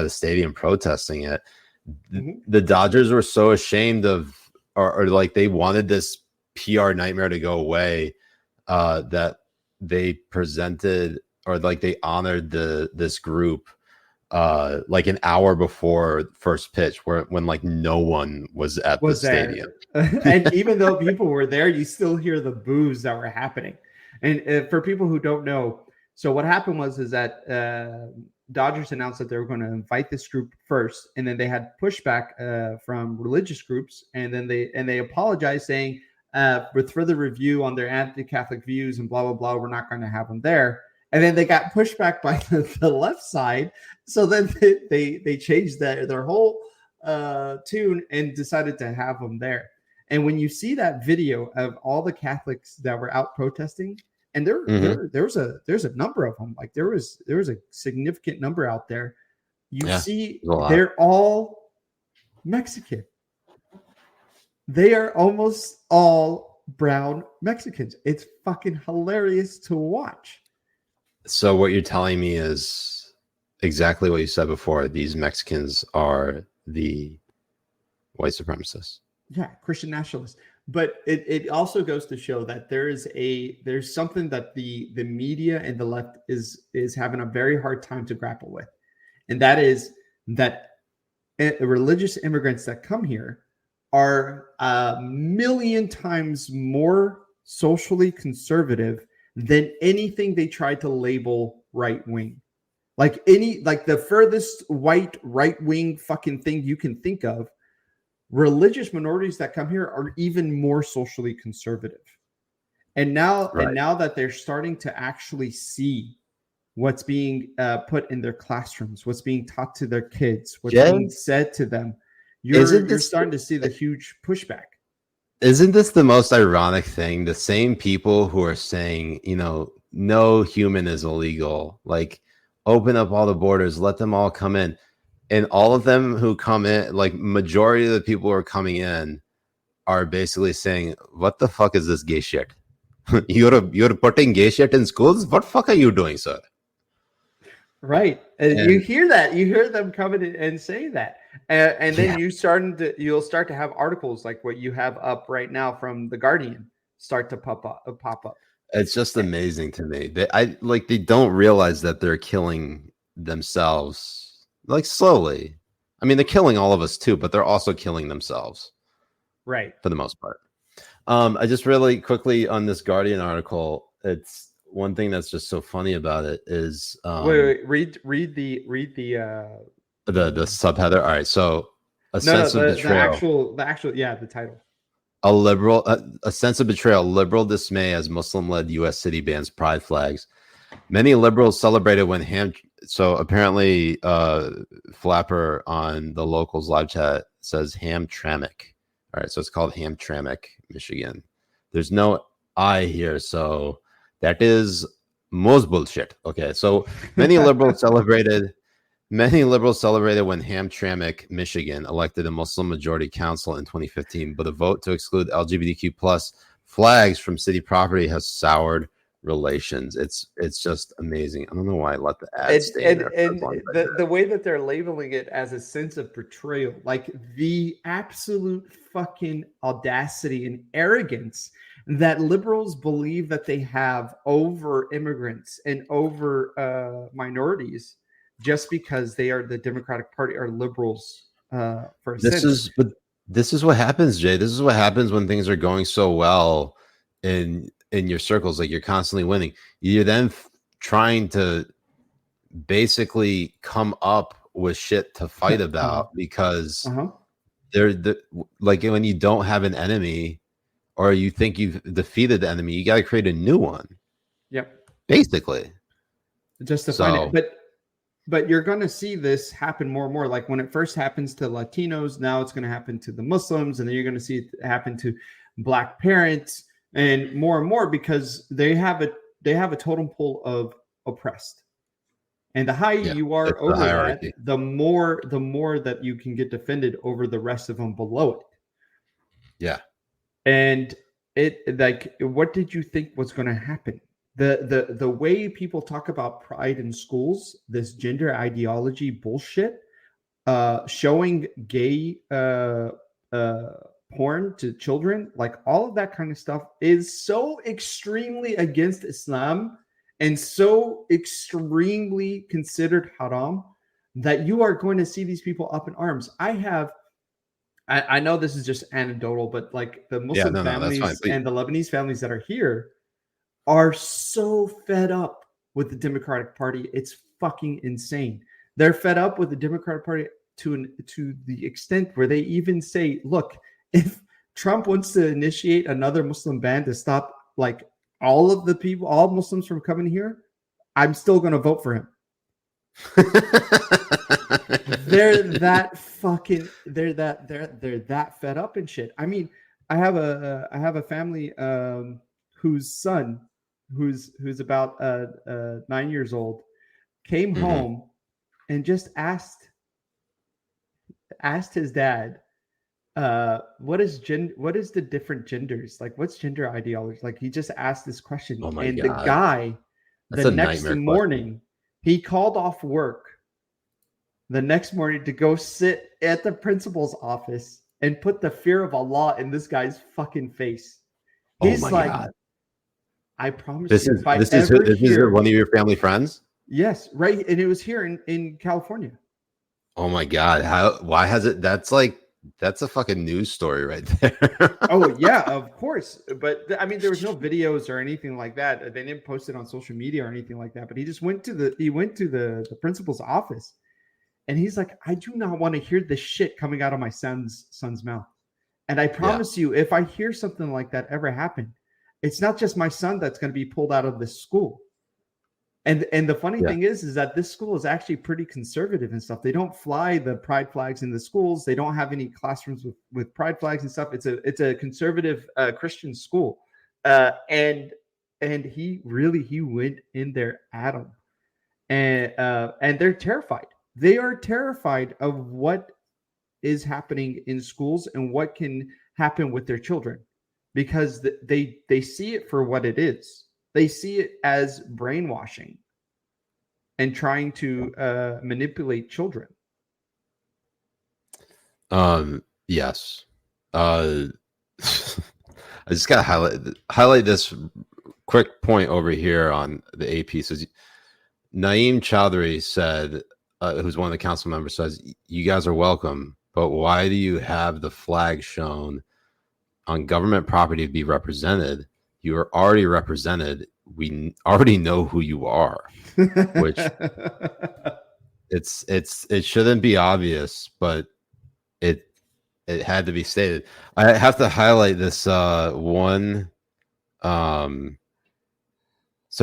stadium protesting it. Mm-hmm. The Dodgers were so ashamed of, or like they wanted this PR nightmare to go away, that they presented, or like they honored this group like an hour before first pitch, when like no one was at the stadium. And even though people were there, you still hear the boos that were happening. And for people who don't know, so what happened was that Dodgers announced that they were going to invite this group first, and then they had pushback from religious groups, and then they apologized, saying with further review on their anti-Catholic views and blah blah blah, we're not going to have them there. And then they got pushed back by the left side. So then they changed their whole tune and decided to have them there. And when you see that video of all the Catholics that were out protesting, and there's a number of them, like there was a significant number out there. You see, they're all Mexican. They are almost all brown Mexicans. It's fucking hilarious to watch. So what you're telling me is exactly what you said before. These Mexicans are the white supremacists. Yeah, Christian nationalists. But it also goes to show that there's something that the media and the left is having a very hard time to grapple with. And that is that religious immigrants that come here are a million times more socially conservative than anything they tried to label right wing. Like the furthest right wing fucking thing you can think of, religious minorities that come here are even more socially conservative. And now that they're starting to actually see what's being put in their classrooms, what's being taught to their kids, what's being said to them, you're starting to see the huge pushback. Isn't this the most ironic thing? The same people who are saying, no human is illegal, like open up all the borders, let them all come in. And all of them who come in, like majority of the people who are coming in are basically saying, what the fuck is this gay shit? You're putting gay shit in schools? What fuck are you doing, sir? Right. And you hear that. You hear them coming in and say that. And then you'll start to have articles like what you have up right now from The Guardian start to pop up. It's just amazing to me. They don't realize that they're killing themselves, like slowly. I mean, they're killing all of us too, but they're also killing themselves. Right. For the most part. I just really quickly on this Guardian article, it's one thing that's just so funny about it is wait, read the the subheader. All right, so a no, sense of betrayal. the actual the title. A sense of betrayal, liberal dismay as Muslim-led U.S. city bans pride flags. Many liberals celebrated when so apparently Flapper on the locals live chat says Hamtramck. All right, so it's called Hamtramck, Michigan. There's no I here, so that is most bullshit. Okay, so many liberals celebrated when Hamtramck, Michigan, elected a Muslim majority council in 2015, but a vote to exclude LGBTQ plus flags from city property has soured relations. It's just amazing. I don't know why I let the ad stay there. And the way that they're labeling it as a sense of betrayal, like the absolute fucking audacity and arrogance that liberals believe that they have over immigrants and over minorities just because they are the Democratic Party or liberals for a sense. This is what happens, Jay. This is what happens when things are going so well in your circles, like you're constantly winning. You're then trying to basically come up with shit to fight about because they're like when you don't have an enemy or you think you've defeated the enemy, you got to create a new one. Yep. Basically. Just to find it. But you're going to see this happen more and more. Like when it first happens to Latinos, now it's going to happen to the Muslims, and then you're going to see it happen to Black parents and more because they have a totem pole of oppressed. And the higher you are over that, the more that you can get defended over the rest of them below it. Yeah. And it like, what did you think was going to happen? The way people talk about pride in schools, this gender ideology bullshit, showing gay porn to children, like all of that kind of stuff is so extremely against Islam and so extremely considered haram that you are going to see these people up in arms. I know this is just anecdotal, but like the Muslim families and the Lebanese families that are here are so fed up with the Democratic Party. It's fucking insane. They're fed up with the Democratic Party to the extent where they even say, look, if Trump wants to initiate another Muslim ban to stop like all Muslims from coming here, I'm still going to vote for him. They're that fed up and shit. I mean, I have a family whose son, who's about 9 years old, came home and just asked his dad, what is the different genders? Like, what's gender ideology? Like, he just asked this question. Oh my God. The guy, That's the next morning, he called off work the next morning to go sit at the principal's office and put the fear of Allah in this guy's fucking face. He's God. I promise this you, is one of your family friends? Yes, right. And it was here in California. Oh my God. Why has it? That's a fucking news story right there. Oh yeah, of course. But I mean, there was no videos or anything like that. They didn't post it on social media or anything like that. But he just went to the principal's office, and he's like, I do not want to hear this shit coming out of my son's mouth. And I promise you, if I hear something like that ever happen, it's not just my son that's going to be pulled out of this school. And the funny thing is that this school is actually pretty conservative and stuff. They don't fly the pride flags in the schools. They don't have any classrooms with pride flags and stuff. It's a conservative Christian school. And he went in there at them. And they're terrified. They are terrified of what is happening in schools and what can happen with their children, because they see it for what it is. They see it as brainwashing and trying to manipulate children. Yes. I just got to highlight this quick point over here on the AP. Says Naeem Chowdhury said, who's one of the council members, says, you guys are welcome, but why do you have the flag shown on government property to be represented? You are already represented. we already know who you are, which it shouldn't be obvious, but it had to be stated. I have to highlight this one. So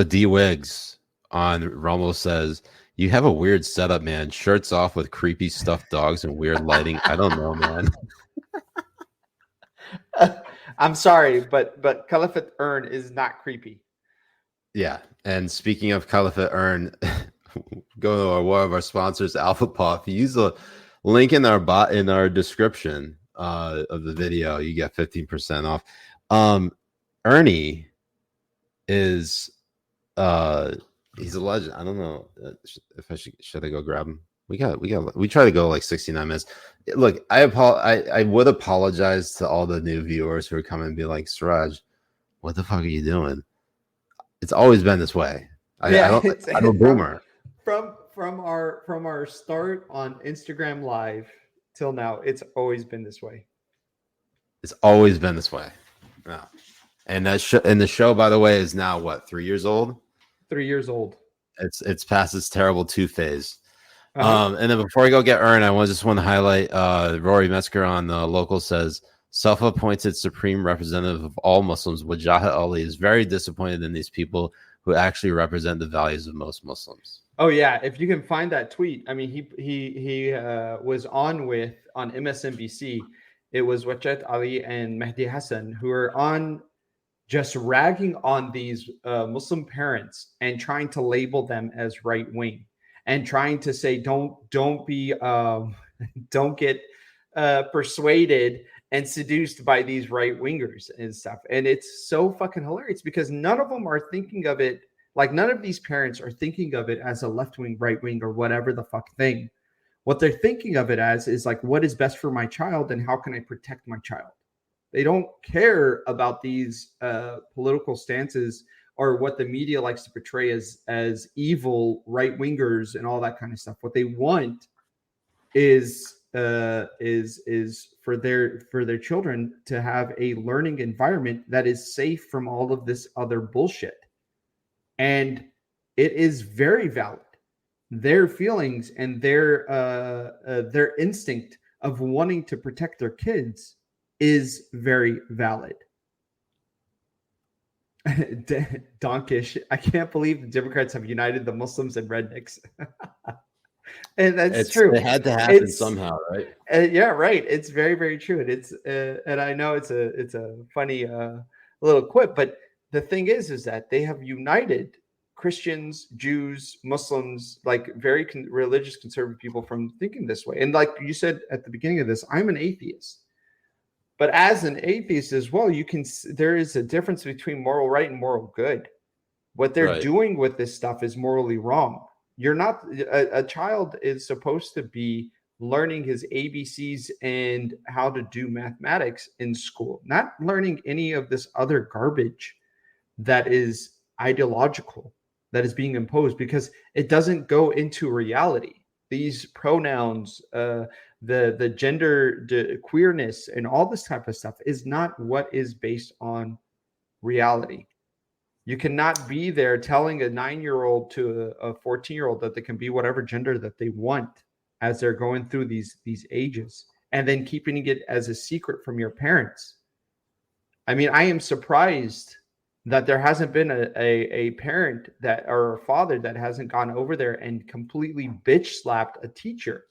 D Wiggs on Rumble says, "You have a weird setup, man. Shirts off with creepy stuffed dogs and weird lighting. I don't know, man." I'm sorry, but Caliphate Earn is not creepy. Yeah, and speaking of Caliphate Earn, go to one of our sponsors, Alpha Puff. Use the link in our description of the video. You get 15% off. Ernie is he's a legend. I don't know if I should I go grab him. We try to go like 69 minutes. Look, I would apologize to all the new viewers who are coming and be like, Siraj, what the fuck are you doing? It's always been this way. I'm a boomer. From our start on Instagram Live till now, it's always been this way. It's always been this way. No. And the show, by the way, is now what, 3 years old? 3 years old. It's past its terrible 2 phase. And then before I go get Ern, I just want to highlight Rory Metzger on the local says, self-appointed supreme representative of all Muslims, Wajahat Ali, is very disappointed in these people who actually represent the values of most Muslims. Oh yeah, if you can find that tweet, I mean, he was on MSNBC. It was Wajahat Ali and Mehdi Hassan who are on just ragging on these Muslim parents and trying to label them as right wing and trying to say don't get persuaded and seduced by these right wingers and stuff. And it's so fucking hilarious because none of them are thinking of it, like none of these parents are thinking of it as a left wing, right wing, or whatever the fuck thing. What they're thinking of it as is like, what is best for my child and how can I protect my child? They don't care about these political stances or what the media likes to portray as evil right wingers and all that kind of stuff. What they want is for their children to have a learning environment that is safe from all of this other bullshit. And it is very valid. Their feelings and their instinct of wanting to protect their kids is very valid. Donkish, I can't believe the Democrats have united the Muslims and rednecks. And that's true. It had to happen somehow, right? Yeah, right. It's very, very true. And it's and I know it's a funny little quip, but the thing is that they have united Christians, Jews, Muslims, like very religious conservative people from thinking this way. And like you said at the beginning of this, I'm an atheist. But as an atheist as well, there is a difference between moral right and moral good. What they're doing with this stuff is morally wrong. You're not a child is supposed to be learning his ABCs and how to do mathematics in school, not learning any of this other garbage that is ideological, that is being imposed because it doesn't go into reality. These pronouns, the gender, the queerness, and all this type of stuff is not what is based on reality. You cannot be there telling a 9-year-old to a 14-year-old that they can be whatever gender that they want as they're going through these ages, and then keeping it as a secret from your parents. I mean, I am surprised that there hasn't been a parent that or a father that hasn't gone over there and completely bitch slapped a teacher.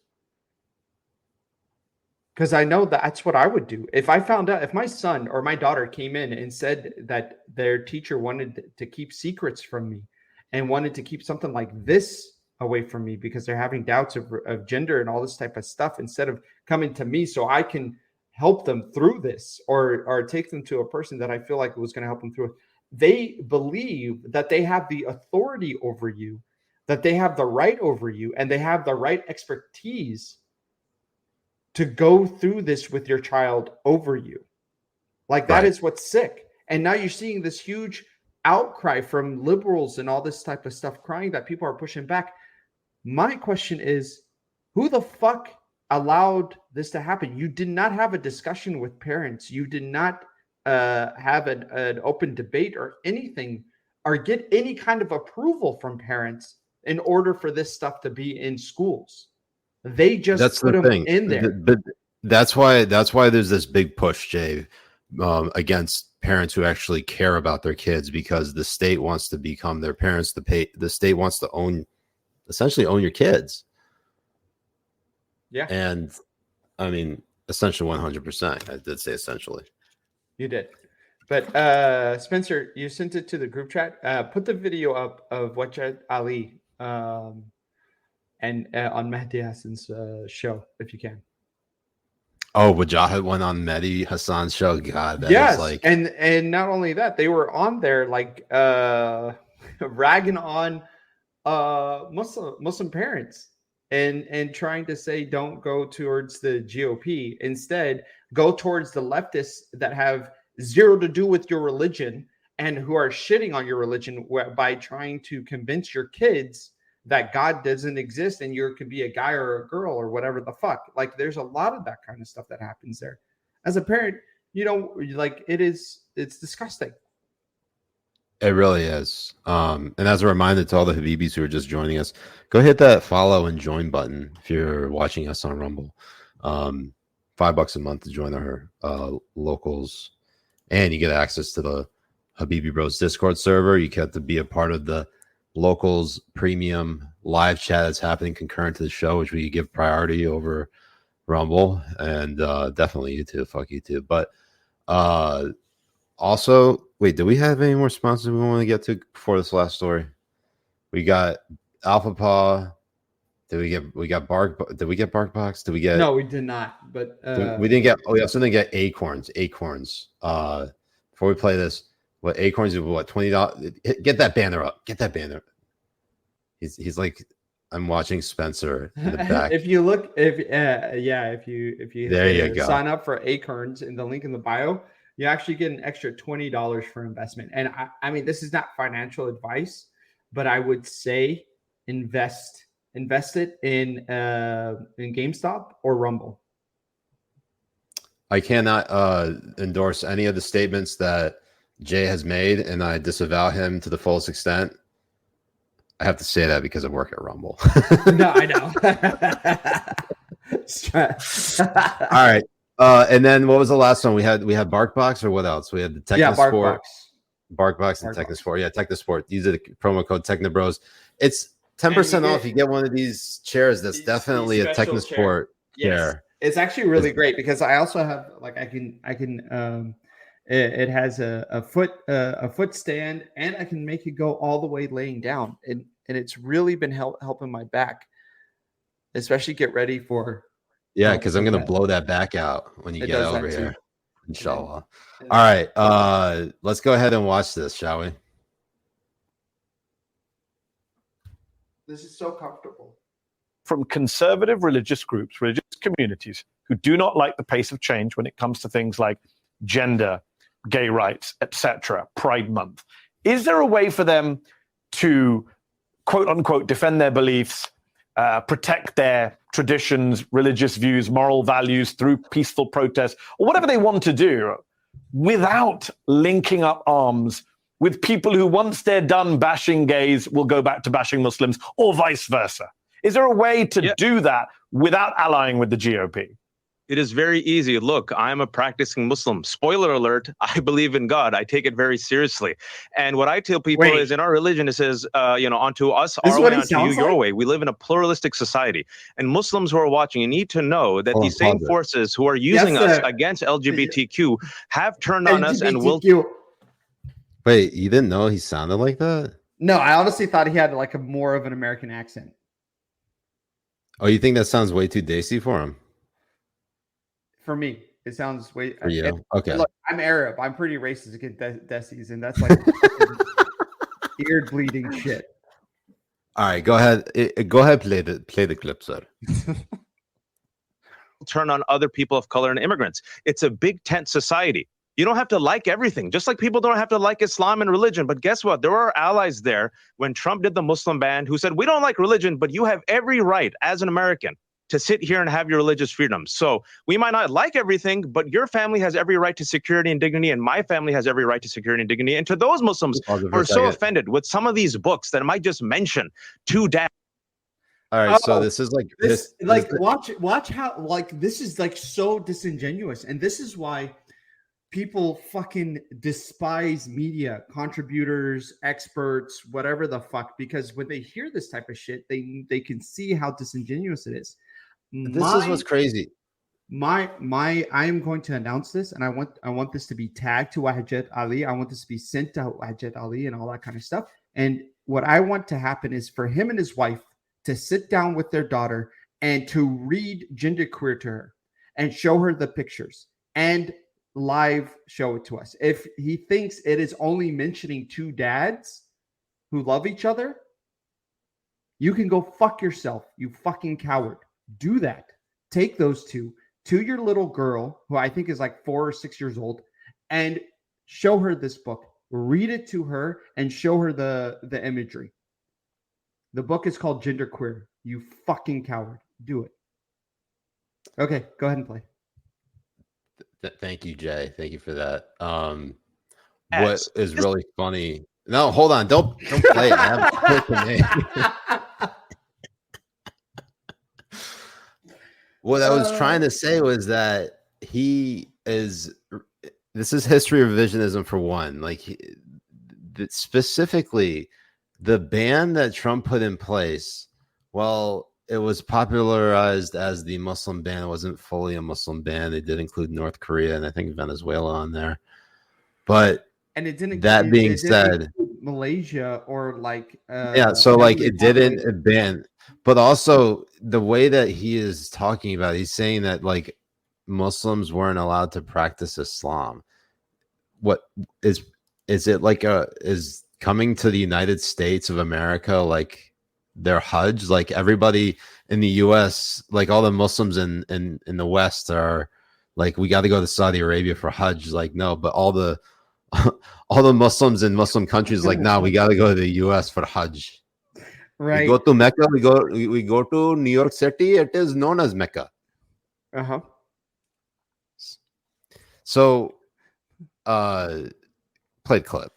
Because I know that's what I would do. If I found out, if my son or my daughter came in and said that their teacher wanted to keep secrets from me and wanted to keep something like this away from me because they're having doubts of gender and all this type of stuff, instead of coming to me so I can help them through this or take them to a person that I feel like was going to help them through it. They believe that they have the authority over you, that they have the right over you, and they have the right expertise to go through this with your child over you. Like that is what's sick. And now you're seeing this huge outcry from liberals and all this type of stuff crying that people are pushing back. My question is, who the fuck allowed this to happen? You did not have a discussion with parents. You did not have an open debate or anything or get any kind of approval from parents in order for this stuff to be in schools. They just put them in there. But that's why there's this big push, Jay, against parents who actually care about their kids, because the state wants to become their parents. The state wants to essentially own your kids. Yeah. And I mean, essentially 100%. I did say essentially. You did. But Spencer, you sent it to the group chat. Put the video up of Wajid Ali and on Mehdi Hassan's show, if you can. Oh, Wajid went on Mehdi Hassan's show. God, that yes, is like, and not only that, they were on there like ragging on Muslim parents and trying to say don't go towards the GOP. Instead, go towards the leftists that have zero to do with your religion and who are shitting on your religion by trying to convince your kids that God doesn't exist and you could be a guy or a girl or whatever the fuck. Like, there's a lot of that kind of stuff that happens there. As a parent, you know, like it's disgusting. it really is. And as a reminder to all the Habibis who are just joining us, go hit that follow and join button if you're watching us on Rumble. $5 a month to join our locals, and you get access to the Habibi Bros Discord server. You get to be a part of the locals premium live chat that's happening concurrent to the show, which we give priority over Rumble, and definitely YouTube. Fuck YouTube. But also, wait, do we have any more sponsors we want to get to before this last story? We got Alpha Paw. Did we got Bark? Did we get BarkBox? Did we get? No, we did not. But we didn't get. Oh, we also didn't get Acorns. Acorns. Before we play this, what Acorns is? What, $20? Get that banner up. Get that banner. He's like, I'm watching Spencer in the back. If you look, if you there you go. Sign up for Acorns in the link in the bio, you actually get an extra $20 for investment. And I mean, this is not financial advice, but I would say invest it in GameStop or Rumble. I cannot endorse any of the statements that Jay has made, and I disavow him to the fullest extent. I have to say that because I work at Rumble. No, I know. All right. And then what was the last one? We had BarkBox, or what else? We had the Technosport. BarkBox and Technosport. Yeah, Technosport. Use the promo code TechnoBros. It's 10% off. You get one of these chairs. That's definitely a Technosport chair. It's actually really great because I also have it has a foot stand, and I can make it go all the way laying down, and it's really been helping my back, especially get ready for. Yeah, because I'm gonna blow that back out when you get over here, inshallah. All right, let's go ahead and watch this, shall we? This is so comfortable. From conservative religious groups, religious communities who do not like the pace of change when it comes to things like gender, gay rights, etc., Pride Month. Is there a way for them to, quote unquote, defend their beliefs, protect their traditions, religious views, moral values through peaceful protest, or whatever they want to do, without linking up arms with people who, once they're done bashing gays, will go back to bashing Muslims, or vice versa? Is there a way to do that without allying with the GOP? It is very easy. Look, I'm a practicing Muslim. Spoiler alert, I believe in God. I take it very seriously. And what I tell people is, in our religion, it says, onto us, our way, onto you, your way. We live in a pluralistic society. And Muslims who are watching, you need to know that these same forces who are using us against LGBTQ have turned on us and will... Wait, you didn't know he sounded like that? No, I honestly thought he had like a more of an American accent. Oh, you think that sounds way too dacey for him? For me, it sounds way. For you? Okay. Look, I'm Arab. I'm pretty racist against Desis, and that's like ear bleeding shit. All right, go ahead. Go ahead, play the clip, sir. Turn on other people of color and immigrants. It's a big tent society. You don't have to like everything, just like people don't have to like Islam and religion. But guess what? There are allies there when Trump did the Muslim ban who said, we don't like religion, but you have every right as an American to sit here and have your religious freedom. So we might not like everything, but your family has every right to security and dignity, and my family has every right to security and dignity. And to those Muslims who are so offended with some of these books that might just mention two dads. All right, so this is like this watch how like this is like so disingenuous, and this is why people fucking despise media, contributors, experts, whatever the fuck, because when they hear this type of shit, they can see how disingenuous it is. This is what's crazy. I am going to announce this, and I want this to be tagged to Wahjat Ali. I want this to be sent to Wahjat Ali and all that kind of stuff. And what I want to happen is for him and his wife to sit down with their daughter and to read genderqueer to her and show her the pictures and live show it to us. If he thinks it is only mentioning two dads who love each other, you can go fuck yourself, you fucking coward. Do that. Take those two to your little girl, who I think is like 4 or 6 years old, and show her this book. Read it to her and show her the imagery. The book is called Genderqueer. You fucking coward. Do it. Okay, go ahead and play. Thank you, Jay. Thank you for that. What is really funny? No, hold on. Don't play it. I have a quick name. What I was trying to say was that this is history revisionism for one. Like specifically the ban that Trump put in place, well, it was popularized as the Muslim ban. It wasn't fully a Muslim ban. They did include North Korea and I think Venezuela on there. But and it didn't. That being said, Malaysia or like so like it didn't ban, but also the way that he is talking about it, he's saying that like Muslims weren't allowed to practice Islam. What is it like? Is coming to the United States of America like their Hajj? Like everybody in the U.S., like all the Muslims in the West are like, we got to go to Saudi Arabia for Hajj. Like no, but all the Muslims in Muslim countries like, no, we got to go to the U.S. for Hajj. Right. We go to Mecca. We go to New York City. It is known as Mecca. So, played clip.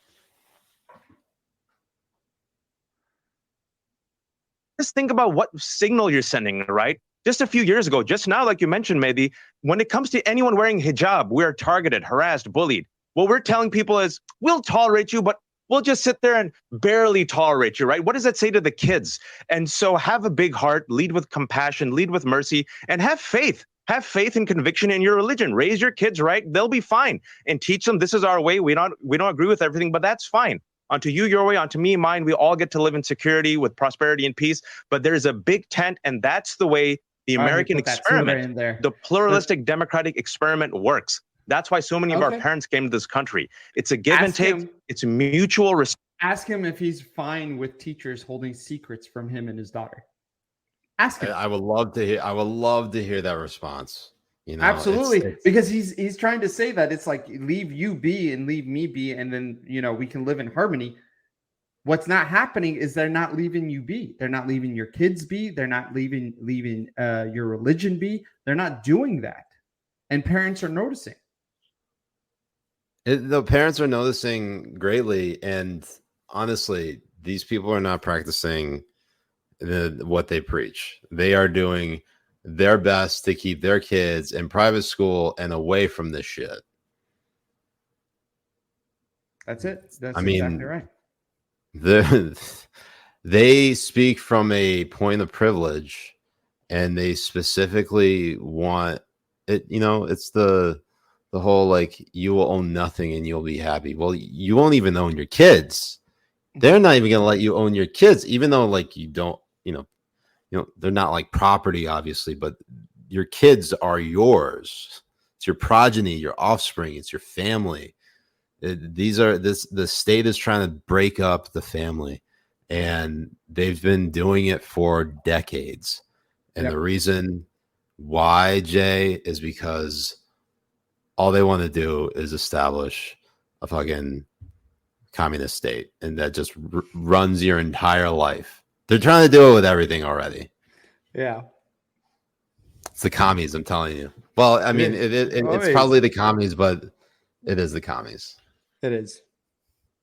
Just think about what signal you're sending, right? Just a few years ago, just now, like you mentioned, maybe when it comes to anyone wearing hijab, we're targeted, harassed, bullied. What we're telling people is, we'll tolerate you, but we'll just sit there and barely tolerate you, right? What does that say to the kids? And so have a big heart, lead with compassion, lead with mercy, and have faith. Have faith and conviction in your religion. Raise your kids right. They'll be fine. And teach them this is our way. We don't agree with everything, but that's fine. Onto you, your way, onto me, mine. We all get to live in security with prosperity and peace. But there's a big tent, and that's the way the American experiment, the pluralistic democratic experiment works. That's why so many of our parents came to this country. It's a give and take. It's a mutual respect. Ask him if he's fine with teachers holding secrets from him and his daughter. Ask him. I would love to hear that response. You know, absolutely, because he's trying to say that it's like leave you be and leave me be, and then we can live in harmony. What's not happening is they're not leaving you be. They're not leaving your kids be. They're not leaving your religion be. They're not doing that, and parents are noticing. The parents are noticing greatly, and honestly, these people are not practicing what they preach. They are doing their best to keep their kids in private school and away from this shit. That's it. That's exactly right. They speak from a point of privilege, and they specifically want it. It's the whole like, you will own nothing and you'll be happy. Well, you won't even own your kids. They're not even going to let you own your kids, even though like you don't, they're not like property, obviously, but your kids are yours. It's your progeny, your offspring, it's your family. The state is trying to break up the family, and they've been doing it for decades. And the reason why, Jay, is because all they want to do is establish a fucking communist state, and that just runs your entire life. They're trying to do it with everything already. Yeah. It's the commies, I'm telling you. Well, I mean, it's probably the commies, but it is the commies. It is.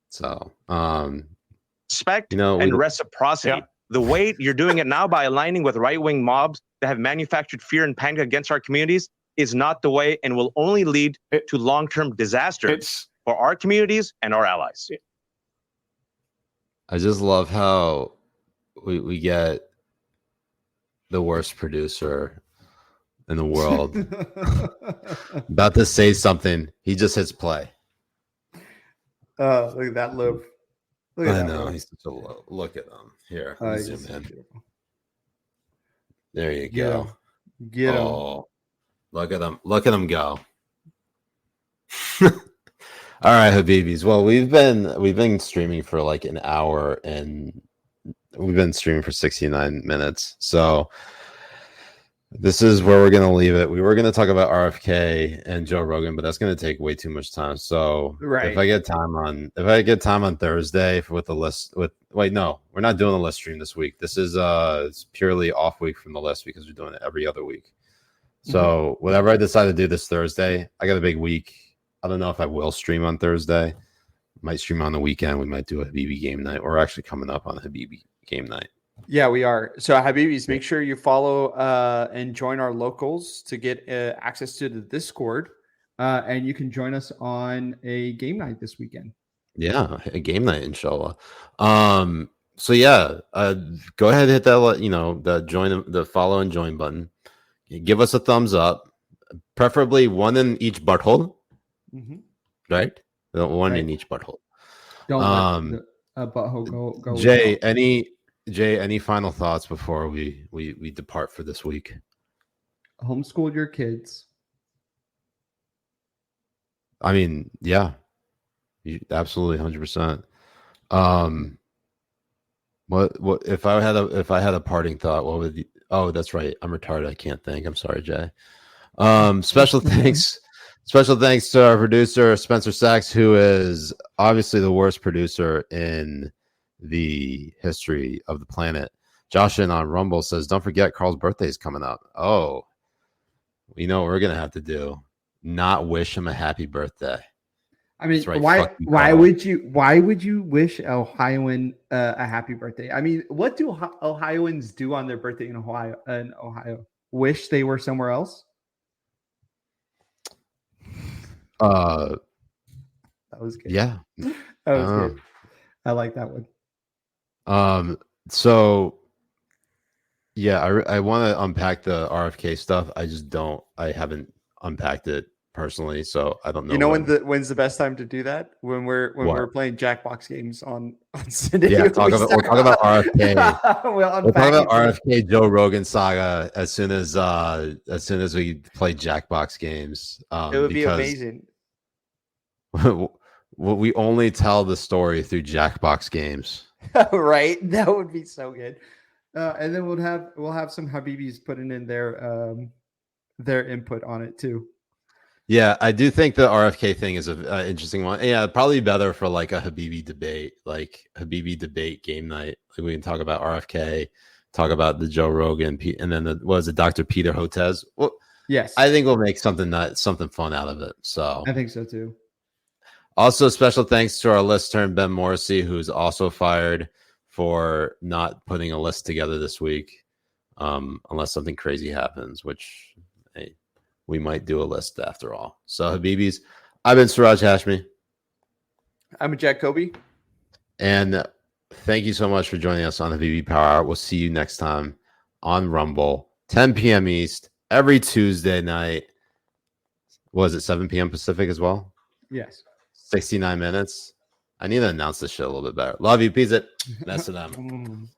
So, respect and reciprocity. Yeah. The way you're doing it now by aligning with right-wing mobs that have manufactured fear and panic against our communities is not the way, and will only lead to long-term disaster for our communities and our allies. I just love how we get the worst producer in the world about to say something. He just hits play. Look at that loop. I know. He's such a low. Look at him. Here, zoom in. Beautiful. There you go. Get him. Look at him. Look at him go. All right, Habibis. Well, we've been streaming for like an hour, and we've been streaming for 69 minutes. So this is where we're gonna leave it. We were gonna talk about RFK and Joe Rogan, but that's gonna take way too much time. So if I get time on Thursday with the list, we're not doing the list stream this week. This is it's purely off week from the list because we're doing it every other week. So whatever I decide to do this Thursday, I got a big week. I don't know if I will stream on Thursday. Might stream on the weekend. We might do a Habibi game night. We're actually coming up on a Habibi game night. Yeah, we are. So Habibis, make sure you follow and join our locals to get access to the Discord. And you can join us on a game night this weekend. Yeah, a game night, inshallah. So yeah, go ahead and hit that, the follow and join button. Give us a thumbs up, preferably one in each butthole. Right? One in each butthole. Don't let the butthole go. Jay, any final thoughts before we depart for this week? Homeschool your kids. I mean, yeah, absolutely, 100%. What if I had a parting thought? What would? Oh, that's right. I'm retarded. I can't think. I'm sorry, Jay. Special thanks. Special thanks to our producer, Spencer Sachs, who is obviously the worst producer in the history of the planet. Joshin on Rumble says, don't forget Carl's birthday is coming up. Oh, you know what we're going to have to do? Not wish him a happy birthday. I mean, right, why would you wish Ohioan a happy birthday? I mean, what do Ohioans do on their birthday in Ohio? Wish they were somewhere else? That was good. Yeah, that was good. I like that one. So yeah, I want to unpack the RFK stuff. I haven't unpacked it personally, so I don't know. You know when's the best time to do that? When we're playing Jackbox games on Sunday. Yeah, we'll talk about RFK. We'll talk about RFK Joe Rogan saga as soon as we play Jackbox games. It would be amazing. We only tell the story through Jackbox games. Right, that would be so good. And then we'll have some Habibis putting in their input on it too. Yeah, I do think the RFK thing is an interesting one. Yeah, probably better for like a Habibi debate game night. Like we can talk about RFK, talk about the Joe Rogan, and then Dr. Peter Hotez. Well, yes, I think we'll make something fun out of it. So I think so too. Also, special thanks to our listener, Ben Morrissey, who's also fired for not putting a list together this week, unless something crazy happens, which, hey, we might do a list after all. So, Habibis, I've been Siraj Hashmi. I'm Jay Kobbe. And thank you so much for joining us on Habibi Power Hour. We'll see you next time on Rumble, 10 p.m. East, every Tuesday night. Was it 7 p.m. Pacific as well? Yes. 69 minutes. I need to announce this shit a little bit better. Love you. Peace it. That's to them.